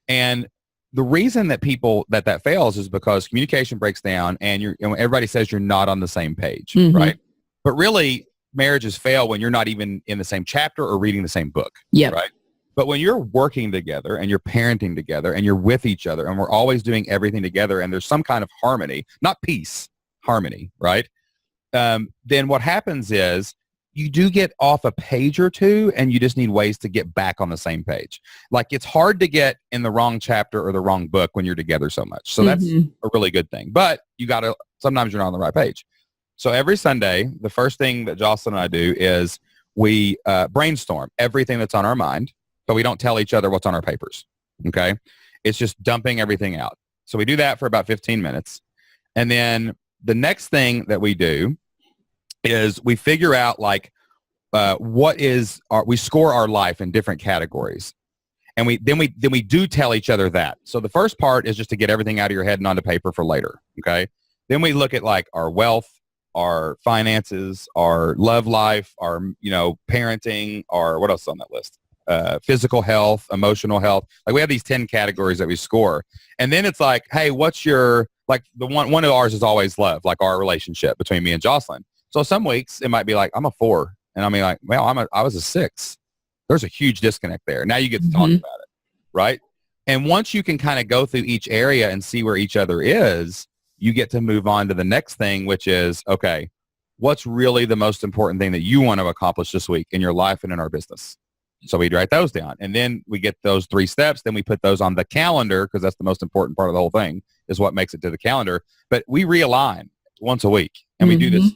And the reason that that fails is because communication breaks down and everybody says you're not on the same page, right? But really marriages fail when you're not even in the same chapter or reading the same book, right? But when you're working together and you're parenting together and you're with each other and we're always doing everything together and there's some kind of harmony, not peace, harmony, right? Then what happens is you do get off a page or two and you just need ways to get back on the same page. Like it's hard to get in the wrong chapter or the wrong book when you're together so much. So that's a really good thing. But sometimes you're not on the right page. So every Sunday, the first thing that Jocelyn and I do is we brainstorm everything that's on our mind, but we don't tell each other what's on our papers. Okay. It's just dumping everything out. So we do that for about 15 minutes. And then the next thing that we do is we figure out like we score our life in different categories. And we do tell each other that. So the first part is just to get everything out of your head and onto paper for later. Okay. Then we look at like our wealth, our finances, our love life, our, parenting, our, what else is on that list? Physical health, emotional health. Like we have these 10 categories that we score. And then it's like, hey, what's your, like the one of ours is always love, like our relationship between me and Jocelyn. So some weeks it might be like, I'm a 4. And I mean like, well, I was a 6. There's a huge disconnect there. Now you get to talk about it, right? And once you can kind of go through each area and see where each other is, you get to move on to the next thing, which is, okay, what's really the most important thing that you want to accomplish this week in your life and in our business? So we write those down. And then we get those 3 steps. Then we put those on the calendar because that's the most important part of the whole thing is what makes it to the calendar. But we realign once a week. And we do this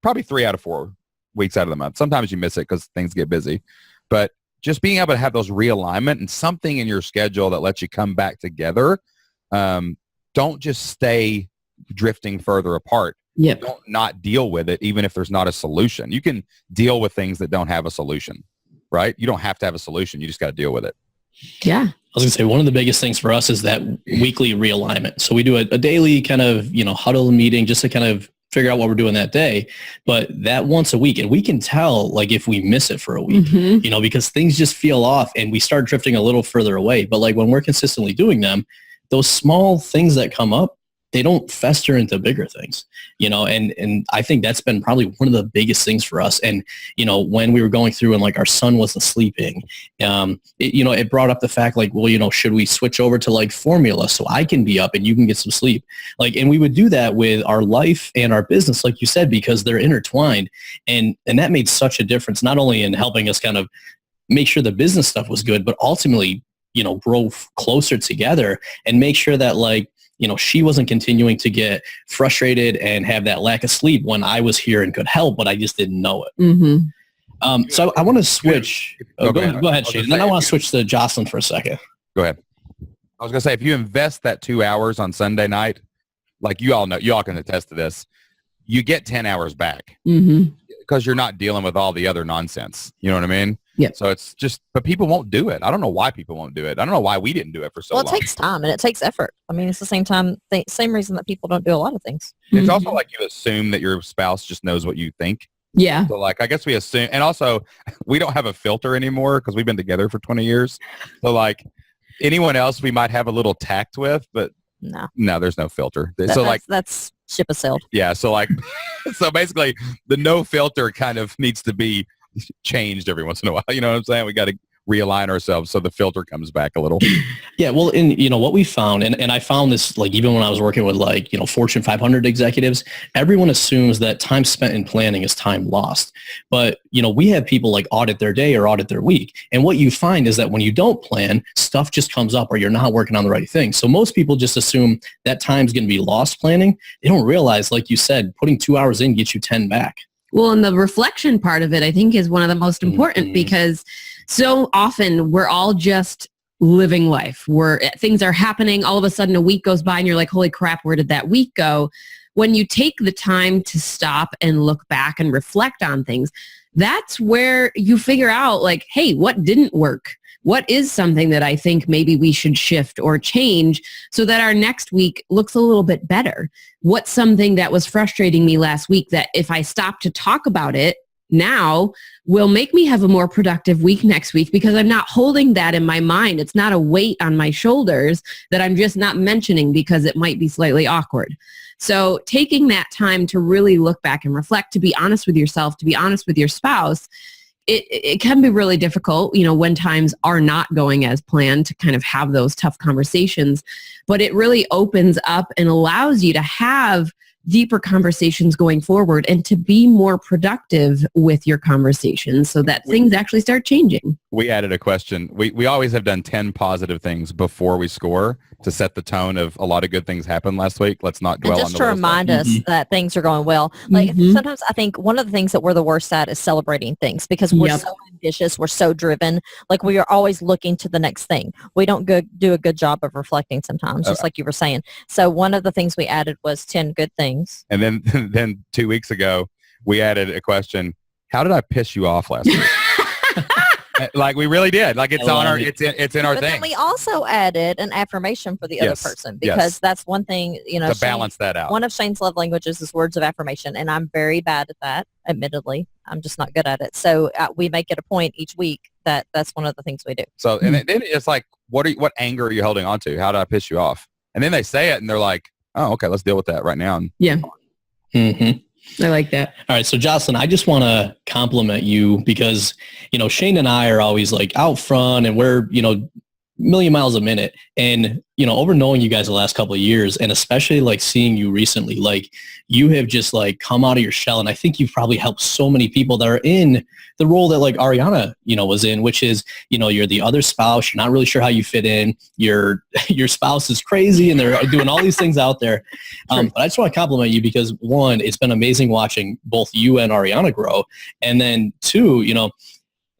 probably 3 out of 4 weeks out of the month. Sometimes you miss it because things get busy. But just being able to have those realignment and something in your schedule that lets you come back together. Don't just stay drifting further apart. Yep. Don't not deal with it, even if there's not a solution. You can deal with things that don't have a solution, right? You don't have to have a solution. You just got to deal with it. Yeah. I was going to say, one of the biggest things for us is that weekly realignment. So we do a daily kind of, huddle meeting just to kind of figure out what we're doing that day. But that once a week, and we can tell like if we miss it for a week, because things just feel off and we start drifting a little further away. But like when we're consistently doing them, those small things that come up, they don't fester into bigger things, and I think that's been probably one of the biggest things for us. And, when we were going through and like our son wasn't sleeping, it brought up the fact like, well, should we switch over to like formula so I can be up and you can get some sleep? Like, and we would do that with our life and our business, like you said, because they're intertwined. And that made such a difference, not only in helping us kind of make sure the business stuff was good, but ultimately, grow closer together and make sure that like, she wasn't continuing to get frustrated and have that lack of sleep when I was here and could help, but I just didn't know it. So I want to switch. Go ahead, Shane. And then I want to switch to Jocelyn for a second. Go ahead. I was going to say, if you invest that 2 hours on Sunday night, like you all can attest to this, you get 10 hours back because you're not dealing with all the other nonsense. You know what I mean? Yeah. So it's just, but people won't do it. I don't know why people won't do it. I don't know why we didn't do it for so long. Well, it takes time and it takes effort. I mean, it's the same reason that people don't do a lot of things. It's also like you assume that your spouse just knows what you think. Yeah. So like, I guess we assume, and also we don't have a filter anymore because we've been together for 20 years. So like anyone else we might have a little tact with, but no, there's no filter. That's ship has sailed. Yeah. So like, so basically the no filter kind of needs to be changed every once in a while. You know what I'm saying? We got to realign ourselves so the filter comes back a little. Yeah. Well, and what we found, and I found this like even when I was working with like, Fortune 500 executives, everyone assumes that time spent in planning is time lost. But, we have people like audit their day or audit their week. And what you find is that when you don't plan, stuff just comes up or you're not working on the right thing. So most people just assume that time's going to be lost planning. They don't realize, like you said, putting 2 hours in gets you 10 back. Well, and the reflection part of it, I think, is one of the most important because so often we're all just living life where things are happening. All of a sudden a week goes by and you're like, holy crap, where did that week go? When you take the time to stop and look back and reflect on things, that's where you figure out like, hey, what didn't work? What is something that I think maybe we should shift or change so that our next week looks a little bit better? What's something that was frustrating me last week that if I stop to talk about it now will make me have a more productive week next week because I'm not holding that in my mind. It's not a weight on my shoulders that I'm just not mentioning because it might be slightly awkward. So taking that time to really look back and reflect, to be honest with yourself, to be honest with your spouse, it can be really difficult, when times are not going as planned to kind of have those tough conversations, but it really opens up and allows you to have deeper conversations going forward and to be more productive with your conversations so that things actually start changing. We added a question. We always have done 10 positive things before we score to set the tone of a lot of good things happened last week. Let's not dwell on the just to remind us that things are going well. Like sometimes I think one of the things that we're the worst at is celebrating things because we're so ambitious. We're so driven. Like we are always looking to the next thing. We don't do a good job of reflecting sometimes, just like you were saying. So one of the things we added was 10 good things. And then 2 weeks ago, we added a question. How did I piss you off last week? Like we really did. Like it's I on love our, it. it's in our But then thing we also added an affirmation for the other Yes. person Yes. because that's one thing, you know, to balance that out. one of Shane's love languages is words of affirmation, and I'm very bad at that, admittedly. I'm just not good at it. So we make it a point each week that that's one of the things we do. So, and then it's like, what anger are you holding on to? How did I piss you off? And then they say it and they're like, oh, okay, let's deal with that right now. Yeah. Mm-hmm. I like that. All right. So Jocelyn, I just want to compliment you because, you know, Shane and I are always like out front and we're, you know, million miles a minute. And, you know, over knowing you guys the last couple of years and especially like seeing you recently, like you have just like come out of your shell. And I think you've probably helped so many people that are in the role that like Ariana, you know, was in, which is, you know, you're the other spouse. You're not really sure how you fit in. Your spouse is crazy and they're doing all these things out there. But I just want to compliment you because one, it's been amazing watching both you and Ariana grow. And then two, you know,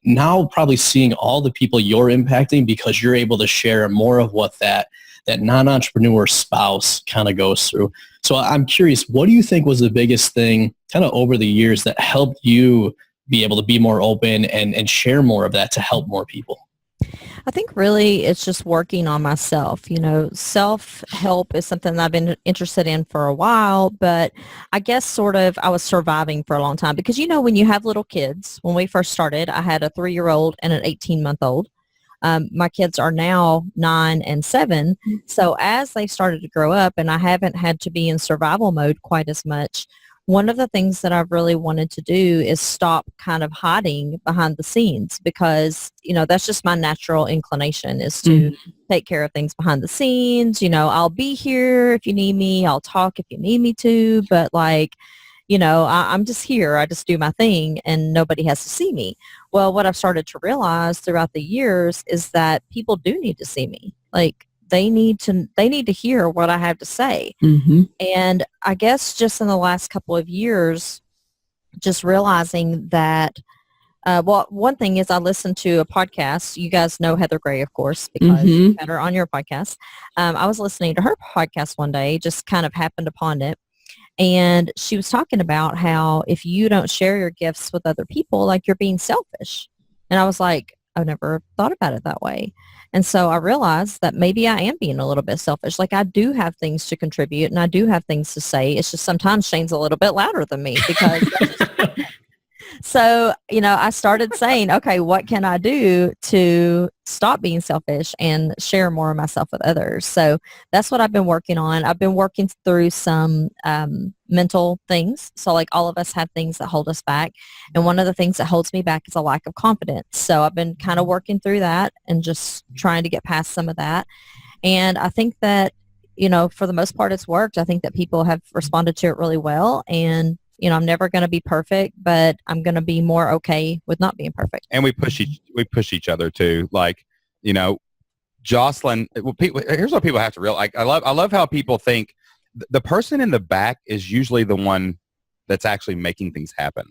now probably seeing all the people you're impacting because you're able to share more of what that non-entrepreneur spouse kind of goes through. So I'm curious, what do you think was the biggest thing kind of over the years that helped you be able to be more open and share more of that to help more people? I think really it's just working on myself. You know, self-help is something that I've been interested in for a while, but I guess sort of I was surviving for a long time because, you know, when you have little kids, when we first started, I had a 3-year-old and an 18-month-old. My kids are now 9 and 7. So as they started to grow up and I haven't had to be in survival mode quite as much, one of the things that I've really wanted to do is stop kind of hiding behind the scenes because, you know, that's just my natural inclination is to take care of things behind the scenes. You know, I'll be here if you need me. I'll talk if you need me to. But like, you know, I'm just here. I just do my thing and nobody has to see me. Well, what I've started to realize throughout the years is that people do need to see me. Like, they need to hear what I have to say. And I guess just in the last couple of years, just realizing that, well, one thing is I listened to a podcast. You guys know Heather Gray, of course, because you had her on your podcast. I was listening to her podcast one day, just kind of happened upon it. And she was talking about how if you don't share your gifts with other people, like you're being selfish. And I was like, I've never thought about it that way. And so I realized that maybe I am being a little bit selfish. Like I do have things to contribute and I do have things to say. It's just sometimes Shane's a little bit louder than me because that's just so, you know, I started saying, okay, what can I do to stop being selfish and share more of myself with others? So that's what I've been working on. I've been working through some mental things. So like all of us have things that hold us back. And one of the things that holds me back is a lack of confidence. So I've been kind of working through that and just trying to get past some of that. And I think that, you know, for the most part, it's worked. I think that people have responded to it really well. And you know, I'm never going to be perfect, but I'm going to be more okay with not being perfect. And we push each other too. Like, you know, Jocelyn, here's what people have to realize. I love how people think the person in the back is usually the one that's actually making things happen.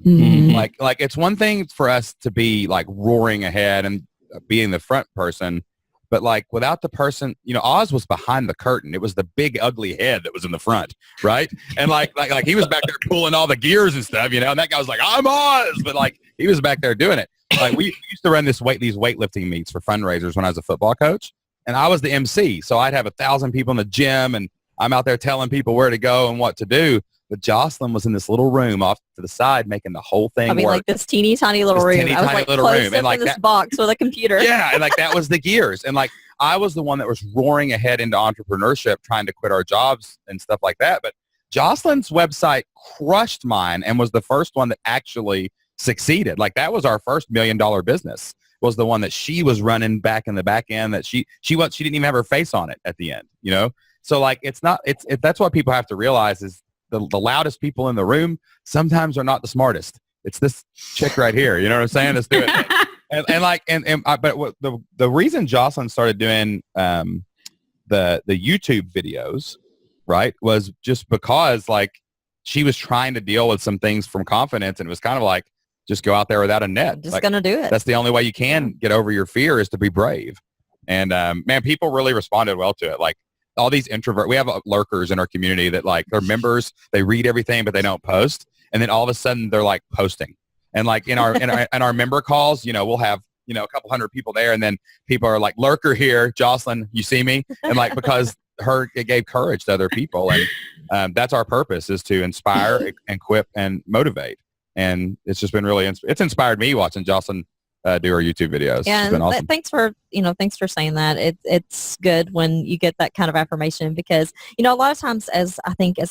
Like it's one thing for us to be like roaring ahead and being the front person, but like without the person, you know, Oz was behind the curtain. It was the big ugly head that was in the front, right? And like he was back there pulling all the gears and stuff, you know. And that guy was like, "I'm Oz," but like he was back there doing it. Like we used to run these weightlifting meets for fundraisers when I was a football coach, and I was the MC. So I'd have 1,000 people in the gym, and I'm out there telling people where to go and what to do. But Jocelyn was in this little room off to the side making the whole thing work. Like this teeny tiny little room. I was like closed up in this box with a computer. Yeah, and like that was the gears. And like I was the one that was roaring ahead into entrepreneurship, trying to quit our jobs and stuff like that. But Jocelyn's website crushed mine and was the first one that actually succeeded. Like that was our first $1 million business, was the one that she was running back in the back end that she didn't even have her face on it at the end, you know? So like that's what people have to realize is the loudest people in the room sometimes are not the smartest. It's this chick right here. You know what I'm saying? Let's do it. But the reason Jocelyn started doing the YouTube videos, right, was just because like she was trying to deal with some things from confidence, and it was kind of like just go out there without a net. Just like, gonna do it. That's the only way you can get over your fear is to be brave. And man, people really responded well to it. Like all these we have lurkers in our community that like they're members, they read everything, but they don't post. And then all of a sudden they're like posting. And like in our member calls, you know, we'll have a couple hundred people there, and then people are like, lurker here, Jocelyn, you see me? And like, because it gave courage to other people. And that's our purpose, is to inspire, equip, and motivate. And it's just been really, it's inspired me watching Jocelyn do our YouTube videos. Yeah, it's been awesome. Thanks for saying that. It's good when you get that kind of affirmation, because, a lot of times as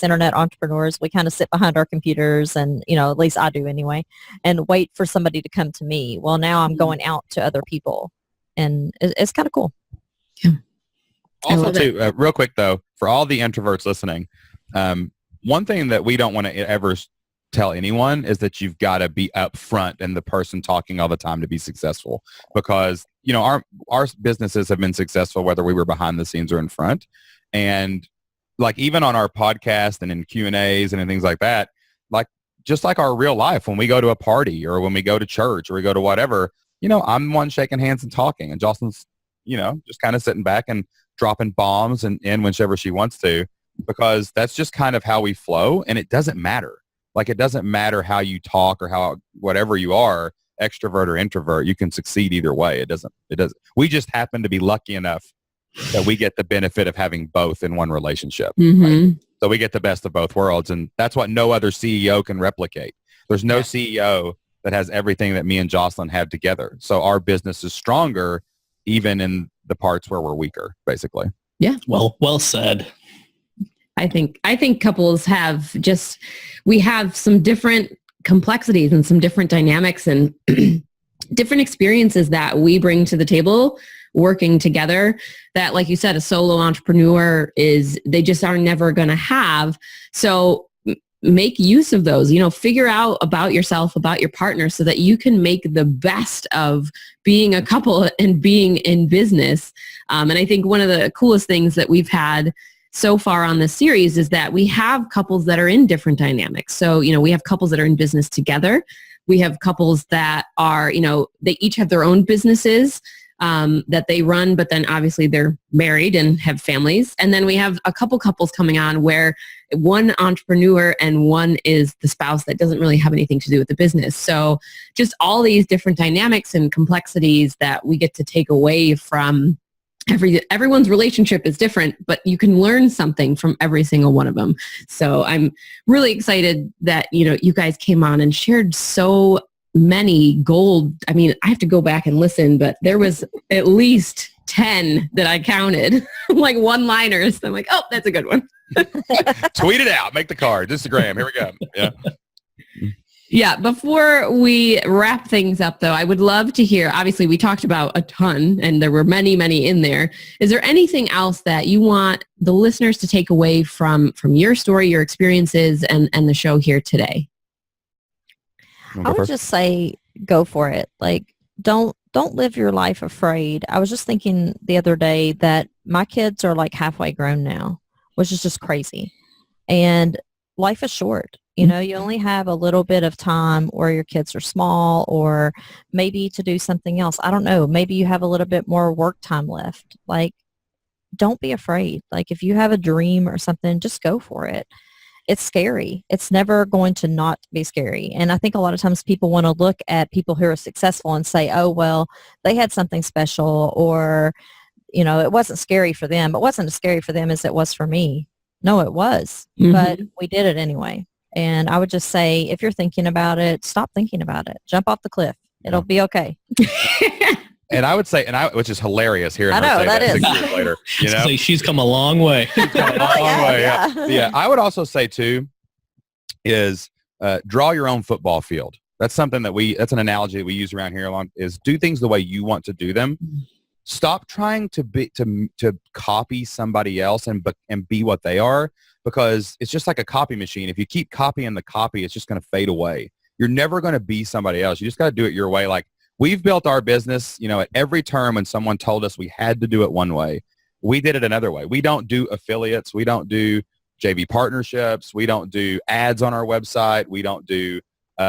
internet entrepreneurs, we kind of sit behind our computers and, at least I do anyway, and wait for somebody to come to me. Well, now I'm going out to other people, and it's kind of cool. Yeah. Also, too, real quick though, for all the introverts listening, one thing that we don't want to ever tell anyone is that you've got to be up front and the person talking all the time to be successful, because our businesses have been successful whether we were behind the scenes or in front. And like, even on our podcast and in Q&As and in things like that, like just like our real life, when we go to a party or when we go to church or we go to whatever, I'm the one shaking hands and talking, and Jocelyn's just kind of sitting back and dropping bombs and in whenever she wants to, because that's just kind of how we flow. And it doesn't matter. Like, it doesn't matter how you talk or how, whatever you are, extrovert or introvert, you can succeed either way. It doesn't. We just happen to be lucky enough that we get the benefit of having both in one relationship. Mm-hmm. Right? So we get the best of both worlds. And that's what no other CEO can replicate. There's no CEO that has everything that me and Jocelyn have together. So our business is stronger even in the parts where we're weaker, basically. Yeah. Well said. I think couples we have some different complexities and some different dynamics and different experiences that we bring to the table working together that, like you said, a solo entrepreneur they just are never going to have. So make use of those, figure out about yourself, about your partner, so that you can make the best of being a couple and being in business. And I think one of the coolest things that we've had so far on this series is that we have couples that are in different dynamics. So, we have couples that are in business together. We have couples that are, they each have their own businesses that they run, but then obviously they're married and have families. And then we have a couple couples coming on where one entrepreneur and one is the spouse that doesn't really have anything to do with the business. So just all these different dynamics and complexities that we get to take away from everyone's relationship is different, but you can learn something from every single one of them. So I'm really excited that, you guys came on and shared so many gold. I mean, I have to go back and listen, but there was at least 10 that I counted, like one-liners. I'm like, oh, that's a good one. Tweet it out. Make the card. Instagram. Here we go. Yeah. Yeah. Before we wrap things up, though, I would love to hear, obviously, we talked about a ton, and there were many, many in there. Is there anything else that you want the listeners to take away from your story, your experiences, and the show here today? I would just say, go for it. Like, don't live your life afraid. I was just thinking the other day that my kids are like halfway grown now, which is just crazy. And life is short. You only have a little bit of time where your kids are small, or maybe to do something else. I don't know. Maybe you have a little bit more work time left. Like, don't be afraid. Like, if you have a dream or something, just go for it. It's scary. It's never going to not be scary. And I think a lot of times people want to look at people who are successful and say, oh, well, they had something special, or, it wasn't scary for them. It wasn't as scary for them as it was for me. No, it was. Mm-hmm. But we did it anyway. And I would just say, if you're thinking about it, stop thinking about it. Jump off the cliff. It'll be okay. And I would say, which is hilarious here. I know, that is. 6 years later. So she's come a long way. Yeah. I would also say too, is draw your own football field. That's something that's an analogy that we use around here a lot, is do things the way you want to do them. Stop trying to copy somebody else and be what they are, because it's just like a copy machine. If you keep copying the copy, it's just going to fade away. You're never going to be somebody else. You just got to do it your way. Like, we've built our business, at every term when someone told us we had to do it one way, we did it another way. We don't do affiliates. We don't do JV partnerships. We don't do ads on our website. We don't do,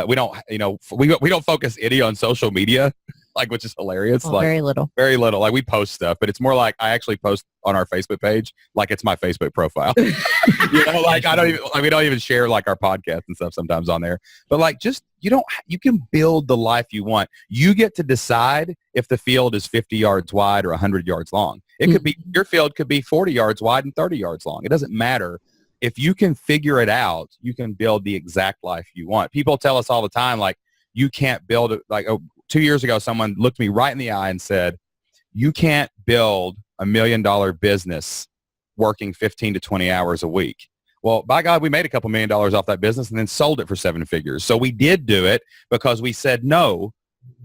we don't focus any on social media. like, which is hilarious. Oh, like very little. very little. Like we post stuff, but it's more like I actually post on our Facebook page, like it's my Facebook profile. Like we don't even share like our podcast and stuff sometimes on there. But like, just you can build the life you want. You get to decide if the field is 50 yards wide or 100 yards long. It could be, your field could be 40 yards wide and 30 yards long. It doesn't matter. If you can figure it out, you can build the exact life you want. People tell us all the time, like, you can't build it. Like 2 years ago, someone looked me right in the eye and said, you can't build $1 million business working 15 to 20 hours a week. Well, by God, we made a couple $1 million off that business and then sold it for 7 figures. So we did do it because we said, no,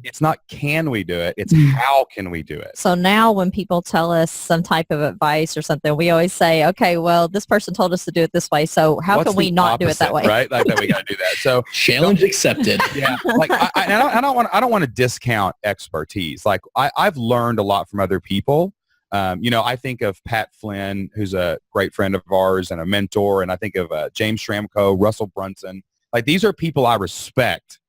it's not can we do it, it's how can we do it. So now when people tell us some type of advice or something, we always say, okay, well, this person told us to do it this way, so how can we not do it that way? Right? Like that we got to do that. So challenge accepted. Yeah. Like I don't want to discount expertise. Like I've learned a lot from other people. I think of Pat Flynn, who's a great friend of ours and a mentor, and I think of James Schramko, Russell Brunson. Like these are people I respect.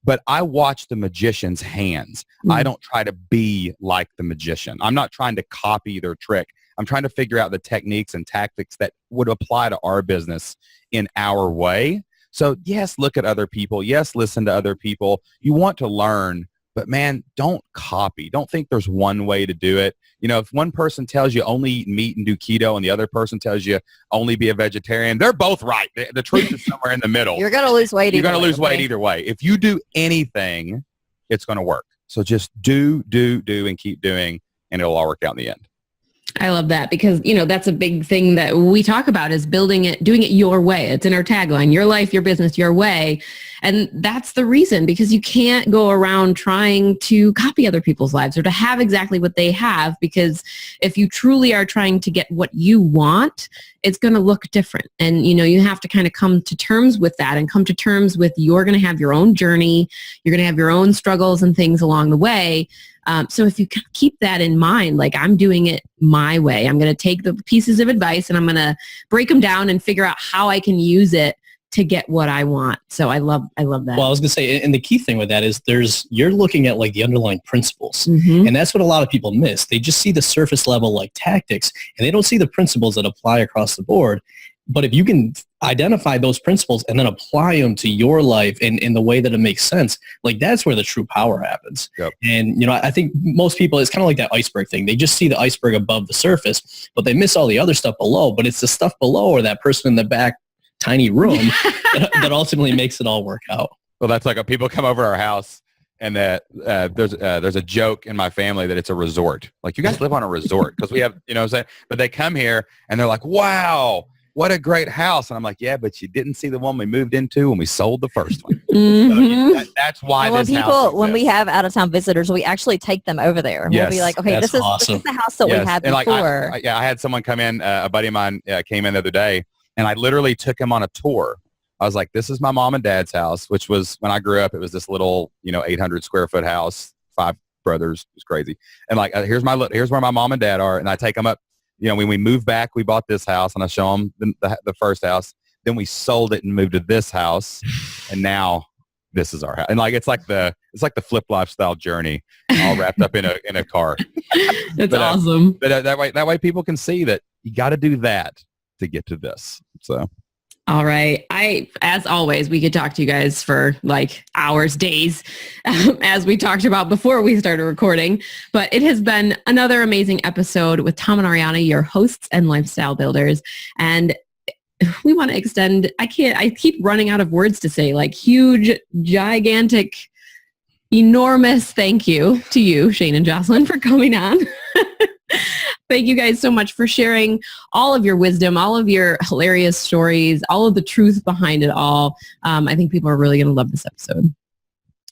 But I watch the magician's hands. I don't try to be like the magician. I'm not trying to copy their trick. I'm trying to figure out the techniques and tactics that would apply to our business in our way. So yes, look at other people. Yes, listen to other people. You want to learn, but man, don't copy. Don't think there's one way to do it. If one person tells you only eat meat and do keto and the other person tells you only be a vegetarian, they're both right. The truth is somewhere in the middle. You're going to lose weight. You're going to lose weight either way. If you do anything, it's going to work. So just do, and keep doing, and it'll all work out in the end. I love that because, that's a big thing that we talk about is doing it your way. It's in our tagline, your life, your business, your way. And that's the reason, because you can't go around trying to copy other people's lives or to have exactly what they have, because if you truly are trying to get what you want, it's going to look different. And, you have to kind of come to terms with that and come to terms with you're going to have your own journey. You're going to have your own struggles and things along the way. So if you keep that in mind, like I'm doing it my way, I'm going to take the pieces of advice and I'm going to break them down and figure out how I can use it to get what I want. So I love that. Well, I was going to say, and the key thing with that is you're looking at like the underlying principles. And that's what a lot of people miss. They just see the surface level like tactics and they don't see the principles that apply across the board. But if you can identify those principles and then apply them to your life in the way that it makes sense, like that's where the true power happens. Yep. And, I think most people, it's kind of like that iceberg thing. They just see the iceberg above the surface, but they miss all the other stuff below. But it's the stuff below or that person in the back tiny room that ultimately makes it all work out. Well, that's like people come over our house and that there's a joke in my family that it's a resort. Like you guys live on a resort because we have, what I'm saying? But they come here and they're like, wow, what a great house. And I'm like, yeah, but you didn't see the one we moved into when we sold the first one. So that's why when this house when we have out-of-town visitors, we actually take them over there. And we'll be like, okay, this is the house that we had before. Like, I had someone come in, a buddy of mine came in the other day, and I literally took him on a tour. I was like, this is my mom and dad's house, which was, when I grew up, it was this little, 800 square foot house, 5 brothers. It was crazy. And like, here's where my mom and dad are. And I take them up. When we moved back, we bought this house, and I show them the first house. Then we sold it and moved to this house, and now this is our house. And like it's like the FlippedLifestyle journey, all wrapped up in a car. That's awesome. But that way people can see that you got to do that to get to this. So. All right. As always, we could talk to you guys for like hours, days, as we talked about before we started recording. But it has been another amazing episode with Tom and Ariana, your hosts and lifestyle builders. And we want to extend, I keep running out of words to say, like huge, gigantic, enormous thank you to you, Shane and Jocelyn, for coming on. Thank you guys so much for sharing all of your wisdom, all of your hilarious stories, all of the truth behind it all. I think people are really going to love this episode.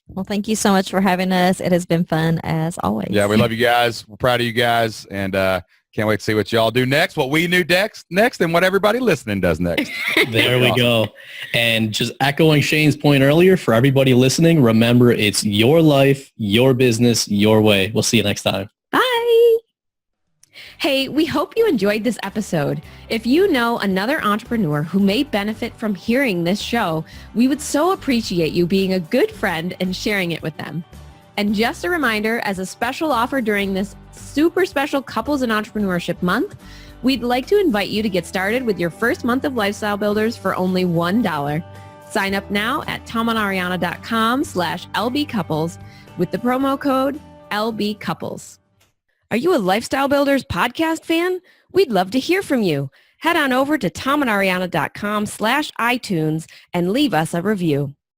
Well, thank you so much for having us. It has been fun as always. Yeah, we love you guys. We're proud of you guys, and can't wait to see what y'all do next, what we do next, and what everybody listening does next. There we go. And just echoing Shane's point earlier, for everybody listening, remember, it's your life, your business, your way. We'll see you next time. Bye. Hey, we hope you enjoyed this episode. If you know another entrepreneur who may benefit from hearing this show, we would so appreciate you being a good friend and sharing it with them. And just a reminder, as a special offer during this super special Couples and Entrepreneurship Month, we'd like to invite you to get started with your first month of Lifestyle Builders for only $1. Sign up now at tomandariana.com/lbcouples with the promo code LBCouples. Are you a Lifestyle Builders podcast fan? We'd love to hear from you. Head on over to tomandariana.com/iTunes and leave us a review.